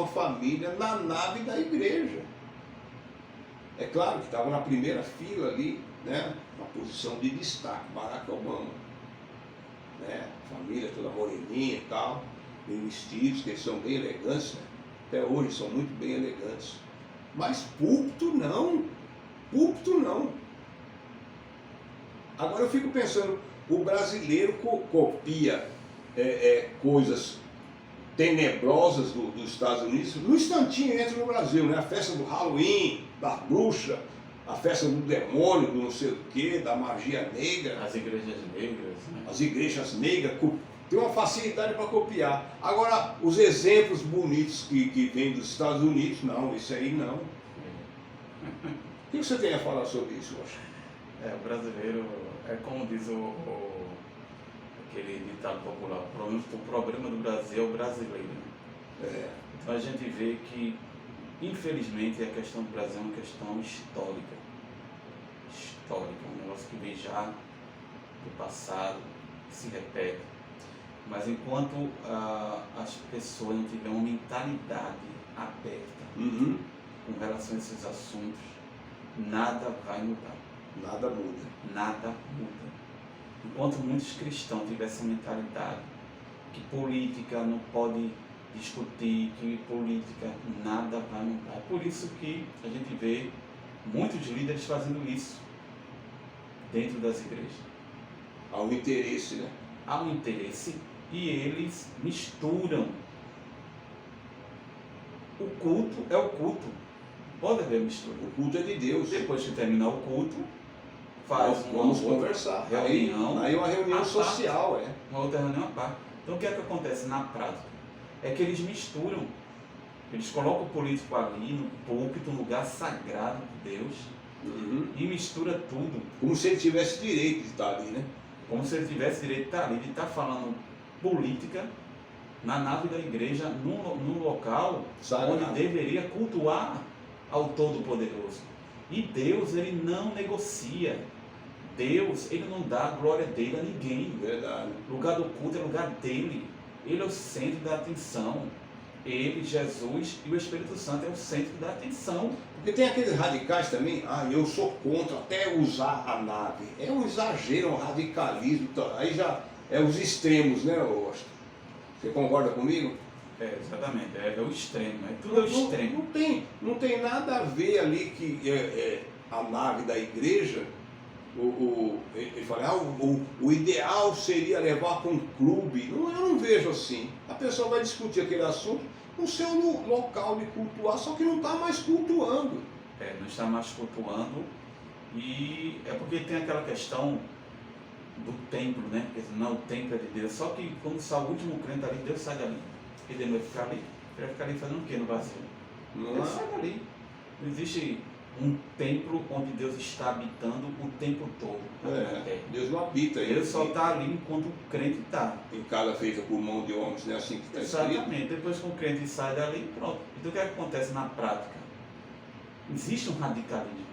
família na nave da igreja. É claro que estava na primeira fila ali, né, uma posição de destaque, Barack Obama, né, família toda moreninha e tal, bem vestidos, que eles são bem elegantes, né, até hoje são muito bem elegantes, mas púlpito não, Agora eu fico pensando, o brasileiro copia coisas tenebrosas dos Estados Unidos, no instantinho entra no Brasil, né? A festa do Halloween, da bruxa, a festa do demônio, do não sei o que, da magia negra. As igrejas negras, né? As igrejas negras têm uma facilidade para copiar. Agora, os exemplos bonitos que vêm dos Estados Unidos, não, isso aí não. O que você tem a falar sobre isso, Rocha? O brasileiro, é como diz aquele ditado popular, o problema do Brasil é o brasileiro. Então a gente vê que, infelizmente, a questão do Brasil é uma questão histórica. Histórica, um negócio que vem já do passado, que se repete. Mas enquanto as pessoas não tiverem uma mentalidade aberta com relação a esses assuntos, nada vai mudar. Nada muda. Nada muda. Enquanto muitos cristãos tiverem essa mentalidade que política não pode discutir, que política nada vai mudar. É por isso que a gente vê muitos líderes fazendo isso dentro das igrejas. Há um interesse, né? Há um interesse e eles misturam. O culto é o culto. Pode haver mistura. O culto é de Deus. Depois que terminar o culto, faz vamos conversar. Reunião. Aí uma reunião social, Uma outra reunião à parte. Então o que é que acontece na prática? É que eles misturam. Eles colocam o político ali no púlpito, no lugar sagrado de Deus, e mistura tudo. Como se ele tivesse direito de estar ali, né? Como se ele tivesse direito de estar ali, de estar falando política na nave da igreja, num local sagrado, onde deveria cultuar ao Todo-Poderoso. E Deus, ele não negocia. Deus, ele não dá a glória dele a ninguém. Verdade. O lugar do culto é o lugar dele. Ele é o centro da atenção. Ele, Jesus e o Espírito Santo é o centro da atenção. Porque tem aqueles radicais também, eu sou contra até usar a nave. É um exagero, um radicalismo. Aí já é os extremos, né, Osto? Você concorda comigo? Exatamente, é o extremo, tudo é o extremo. Não tem nada a ver ali que a nave da igreja, ele fala, o ideal seria levar para um clube. Eu não vejo assim. A pessoa vai discutir aquele assunto no seu local de cultuar, só que não está mais cultuando. Não está mais cultuando, e é porque tem aquela questão do templo, né? Porque não, o templo é de Deus. Só que quando sai o último crente ali, Deus sai dali. Ele não vai ficar ali. Ele vai ficar ali fazendo o que no vazio? Deus sai dali. Não existe um templo onde Deus está habitando o tempo todo. Deus não habita aí. Deus só está ali enquanto o crente está. Em casa feita por mão de homens, não é assim que está escrito? Exatamente. Depois que o crente sai dali, pronto. Então o que acontece na prática? Existe um radicalismo.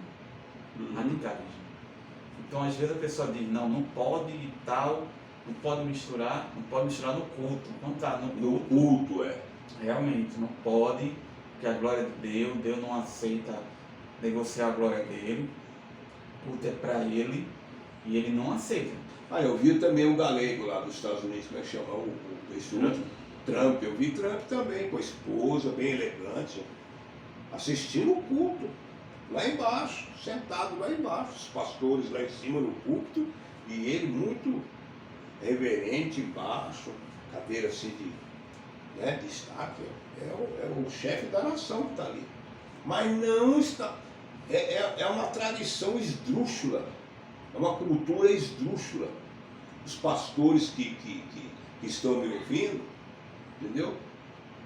Radicalismo. Então às vezes a pessoa diz, não pode e tal, não pode misturar no culto. Não está no culto. Realmente, não pode, porque a glória de Deus não aceita negociar a glória dele, o culto é para ele e ele não aceita. Eu vi também o galego lá dos Estados Unidos, como é que chama? Esse último? Trump. Eu vi Trump também, com a esposa, bem elegante, assistindo o culto, lá embaixo, sentado lá embaixo, os pastores lá em cima no púlpito, e ele muito reverente embaixo, cadeira assim de destaque. É o chefe da nação que está ali. Mas não está. É uma tradição esdrúxula, é uma cultura esdrúxula. Os pastores que estão me ouvindo, entendeu?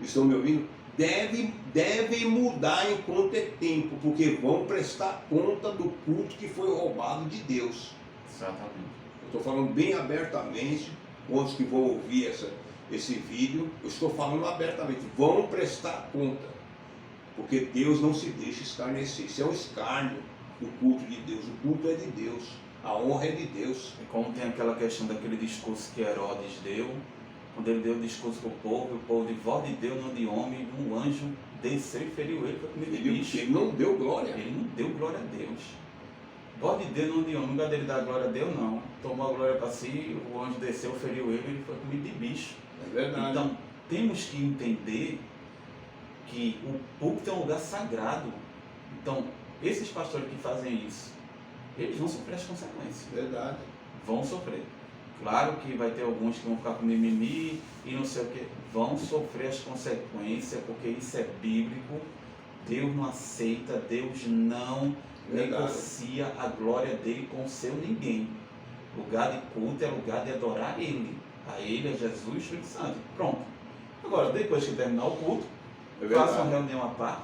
Estão me ouvindo, devem mudar enquanto é tempo, porque vão prestar conta do culto que foi roubado de Deus. Exatamente. Eu estou falando bem abertamente, quantos que vão ouvir esse vídeo, eu estou falando abertamente, vão prestar conta. Porque Deus não se deixa escarnecer. Isso é um escárnio, o culto de Deus. O culto é de Deus. A honra é de Deus. E como tem aquela questão daquele discurso que Herodes deu, quando ele deu o discurso para o povo de voz de Deus, não de homem, um anjo desceu e feriu ele para comer de bicho. Ele não deu glória. Ele não deu glória a Deus. Voz de Deus, não de homem. No lugar dele dar glória a Deus, não. Tomou a glória para si, o anjo desceu, feriu ele foi comido de bicho. É verdade. Então, temos que entender que o púlpito é um lugar sagrado. Então, esses pastores que fazem isso, eles vão sofrer as consequências. Verdade. Vão sofrer. Claro que vai ter alguns que vão ficar com mimimi e não sei o que. Vão sofrer as consequências, porque isso é bíblico. Deus não aceita, Deus não negocia a glória dele com o seu ninguém. Lugar de culto é lugar de adorar ele. A ele, a Jesus e o Espírito Santo. Pronto. Agora, depois que terminar o culto, faça uma reunião à parte.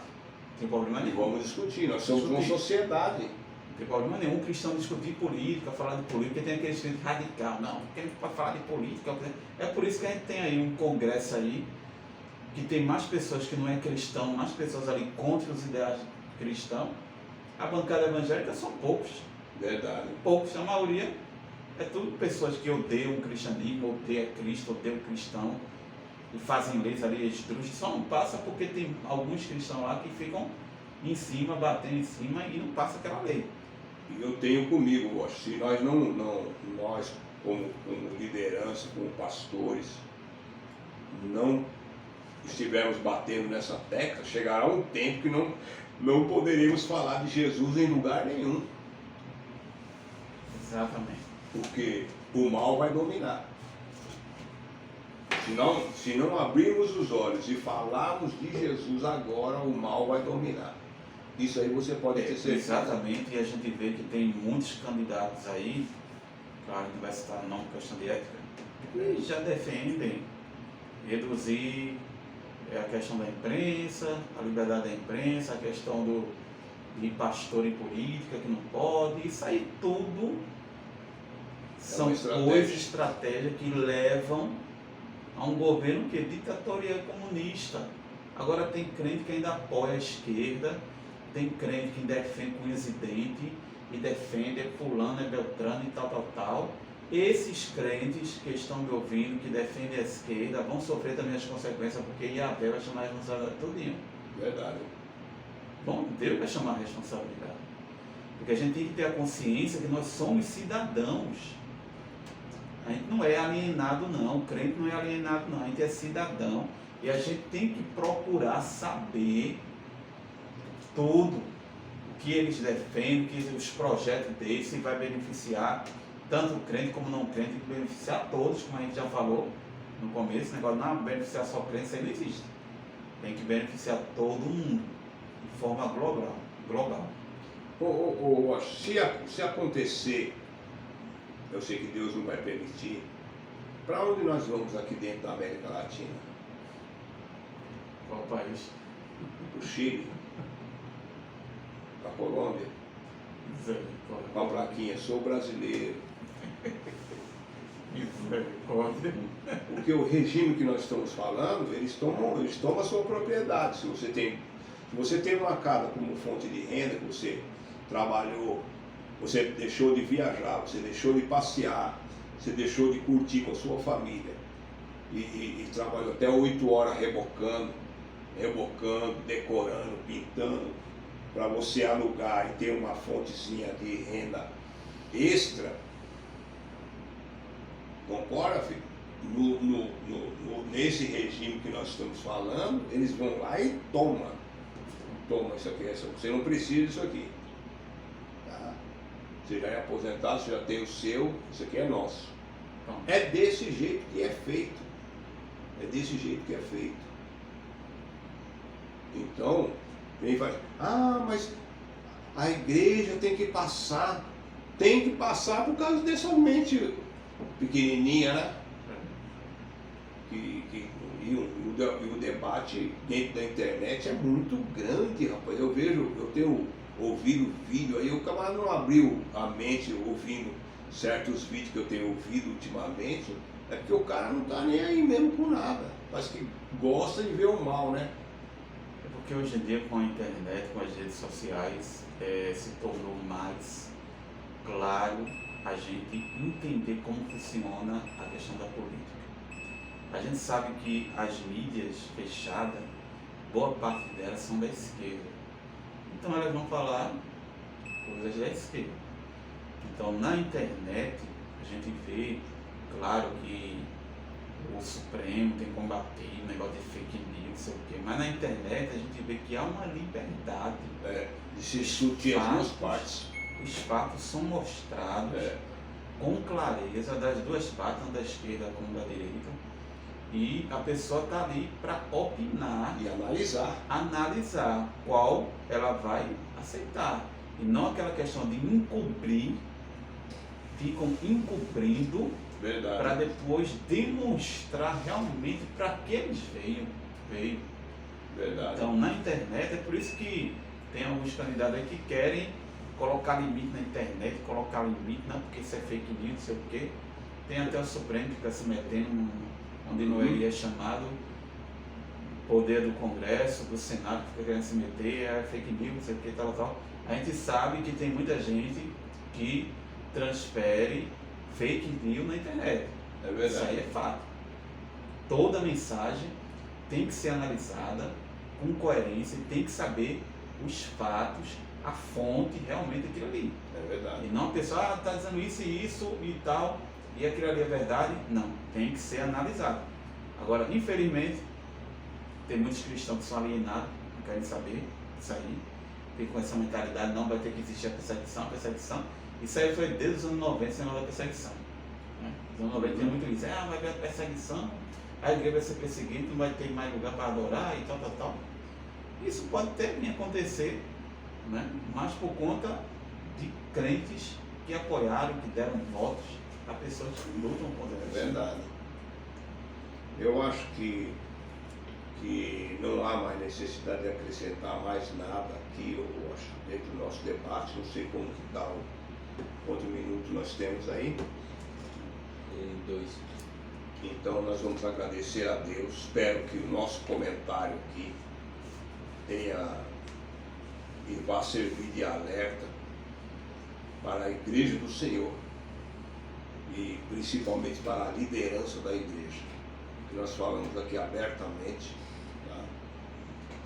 Não tem problema nenhum. Vamos discutir, nós somos uma sociedade. Não tem problema nenhum um cristão discutir política, falar de política, porque tem aquele crente radical. Não, porque ele pode falar de política. É por isso que a gente tem aí um congresso aí, que tem mais pessoas que não é cristão, mais pessoas ali contra os ideais cristãos. A bancada evangélica são poucos. Verdade. Poucos, a maioria é tudo pessoas que odeiam o cristianismo, odeiam Cristo, odeiam o cristão e fazem leis ali esdrúxulas. Só não passa porque tem alguns cristãos lá que ficam em cima, batendo em cima e não passa aquela lei. E eu tenho comigo, se nós nós como liderança, como pastores, não estivermos batendo nessa tecla, chegará um tempo que não poderemos falar de Jesus em lugar nenhum. Exatamente. Porque o mal vai dominar. Se não abrirmos os olhos e falarmos de Jesus agora, o mal vai dominar. Isso aí você pode ter certeza. Exatamente, e a gente vê que tem muitos candidatos aí, claro, não vai citar não por questão de ética, que já defendem reduzir a questão da imprensa, a liberdade da imprensa, a questão de pastor em política que não pode, isso aí tudo são coisas, estratégias que levam a um governo que é ditatorial e comunista. Agora tem crente que ainda apoia a esquerda, tem crente que defende unhas e dente e defende fulano, é beltrano e tal. Esses crentes que estão me ouvindo, que defendem a esquerda, vão sofrer também as consequências, porque Yahvé vai chamar a responsabilidade todinho. Verdade. Bom, Deus vai chamar a responsabilidade. Porque a gente tem que ter a consciência que nós somos cidadãos. A gente não é alienado não, o crente não é alienado não, a gente é cidadão. E a gente tem que procurar saber tudo o que eles defendem, que os projetos deles, se vai beneficiar tanto o crente como não crente, tem que beneficiar todos, como a gente já falou no começo, o negócio não beneficiar só crente, isso aí não existe. Tem que beneficiar todo mundo, de forma global. Se acontecer, eu sei que Deus não vai permitir, para onde nós vamos aqui dentro da América Latina? Qual país? Para o Chile? Para a Colômbia? Com a plaquinha, sou brasileiro. Misericórdia. Porque o regime que nós estamos falando, eles tomam a sua propriedade. Se você tem uma casa como fonte de renda, que você trabalhou, você deixou de viajar, você deixou de passear, você deixou de curtir com a sua família e trabalhou até 8 horas rebocando, decorando, pintando, para você alugar e ter uma fontezinha de renda extra. Concorda, filho? Nesse regime que nós estamos falando, eles vão lá e toma isso aqui, você não precisa disso aqui. Tá? Você já é aposentado, você já tem o seu, isso aqui é nosso. É desse jeito que é feito. Então, quem faz, mas a igreja tem que passar por causa dessa mente pequenininha, né? E o debate dentro da internet é muito grande, rapaz. Eu tenho ouvido vídeo aí, o camarada não abriu a mente ouvindo certos vídeos que eu tenho ouvido ultimamente, é porque o cara não tá nem aí mesmo com nada. Parece que gosta de ver o mal, né? É porque hoje em dia com a internet, com as redes sociais, se tornou mais claro a gente entender como funciona a questão da política. A gente sabe que as mídias fechadas, boa parte delas são da esquerda. Então elas vão falar coisas da esquerda. Então na internet a gente vê, claro que o Supremo tem combatido o negócio de fake news, não sei o quê, mas na internet a gente vê que há uma liberdade de se discutir as duas partes. os fatos são mostrados com clareza das duas partes, tanto da esquerda como da direita, e a pessoa está ali para opinar E analisar qual ela vai aceitar, e não aquela questão de encobrir, ficam encobrindo para Verdade. depois demonstrar realmente para que eles veio. Verdade. Então, na internet, é por isso que tem alguns candidatos aí que querem colocar limite na internet, colocar limite, não, porque isso é fake news, não sei o quê. Tem até o Supremo que está se metendo onde não é chamado, poder do Congresso, do Senado, que fica querendo se meter, é fake news, não sei o quê, tal. A gente sabe que tem muita gente que transfere fake news na internet. É verdade. Isso aí é fato. Toda mensagem tem que ser analisada com coerência, tem que saber os fatos, a fonte realmente daquilo ali. É verdade. E não a pessoa está dizendo isso e tal, e aquilo ali é verdade. Não, tem que ser analisado. Agora, infelizmente, tem muitos cristãos que são alienados, não querem saber isso aí, tem com essa mentalidade, não vai ter que existir a perseguição. Isso aí foi desde os anos 90, esse negócio da perseguição. Né? Nos anos 90 tem muito isso, vai haver a perseguição, a igreja vai ser perseguida, não vai ter mais lugar para adorar e tal. Isso pode até vir acontecer, né? Mas por conta de crentes que apoiaram, que deram votos a pessoas que lutam contra isso. É verdade. Eu acho que não há mais necessidade de acrescentar mais nada aqui, eu acho, dentro do nosso debate. Não sei como que está quanto minuto nós temos aí. 2. Então nós vamos agradecer a Deus. Espero que o nosso comentário aqui tenha e vá servir de alerta para a igreja do Senhor e principalmente para a liderança da igreja, que nós falamos aqui abertamente, tá?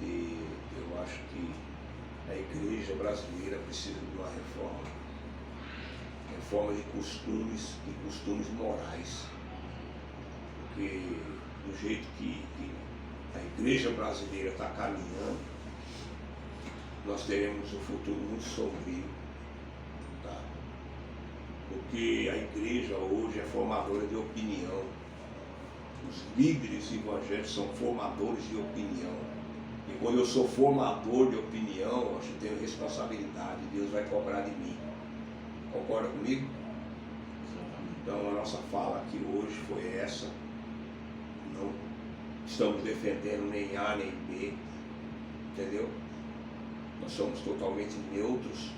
E eu acho que a igreja brasileira precisa de uma reforma de costumes morais, porque do jeito que a igreja brasileira está caminhando, nós teremos um futuro muito sombrio, tá? Porque a igreja hoje é formadora de opinião, os líderes evangélicos são formadores de opinião, e quando eu sou formador de opinião, eu acho que tenho responsabilidade, Deus vai cobrar de mim. Concorda comigo? Então a nossa fala aqui hoje foi essa. Não estamos defendendo nem A nem B, entendeu? Nós somos totalmente neutros,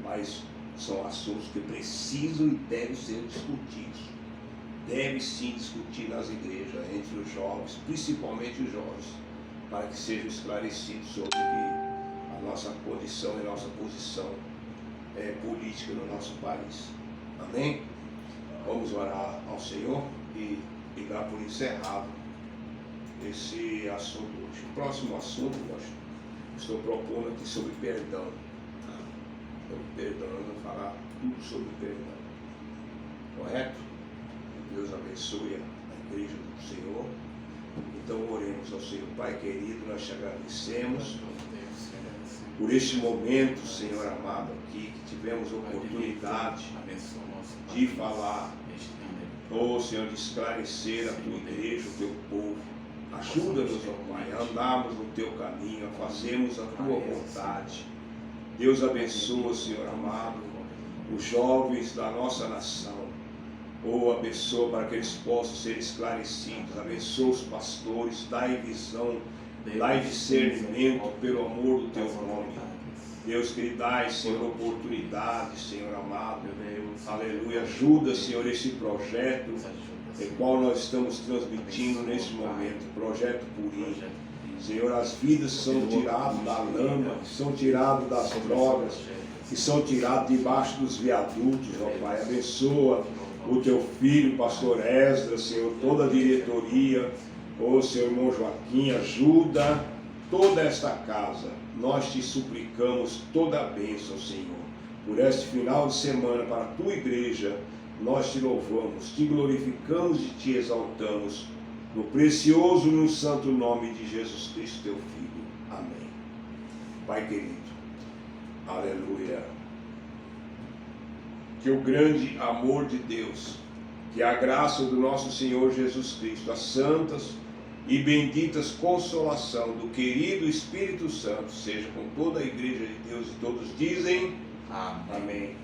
mas são assuntos que precisam e devem ser discutidos. Deve sim discutir nas igrejas, entre os jovens, principalmente os jovens, para que sejam esclarecidos sobre a nossa condição e nossa posição política no nosso país. Amém? Vamos orar ao Senhor e dar por encerrado esse assunto hoje. O próximo assunto, eu estou propondo aqui sobre perdão. Tá? Sobre perdão, nós vamos falar tudo sobre perdão. Correto? Deus abençoe a igreja do Senhor. Então oremos ao Senhor. Pai querido, nós te agradecemos por este momento, Senhor amado, aqui, que tivemos oportunidade de falar, Senhor, de esclarecer a tua igreja, o teu povo. Ajuda-nos, ó Pai, a andarmos no teu caminho, a fazermos a tua vontade. Deus abençoa, Senhor amado, os jovens da nossa nação. Abençoa para que eles possam ser esclarecidos. Abençoa os pastores, dai visão, dai discernimento pelo amor do teu nome. Deus, que lhe dai, Senhor, oportunidade, Senhor amado. Aleluia. Ajuda, Senhor, esse projeto em qual nós estamos transmitindo nesse momento, projeto Purim. Senhor, as vidas são tiradas da lama, são tiradas das drogas, que são tiradas debaixo dos viadutos, ó Pai. Abençoa o teu filho, pastor Esdras, Senhor, toda a diretoria, Senhor irmão Joaquim, ajuda toda esta casa. Nós te suplicamos toda a bênção, Senhor, por este final de semana para a tua igreja. Nós te louvamos, te glorificamos e te exaltamos, no precioso e no santo nome de Jesus Cristo, teu Filho. Amém. Pai querido, aleluia. que o grande amor de Deus, que a graça do nosso Senhor Jesus Cristo, as santas e benditas consolação do querido Espírito Santo seja com toda a igreja de Deus, e todos dizem Amém. amém.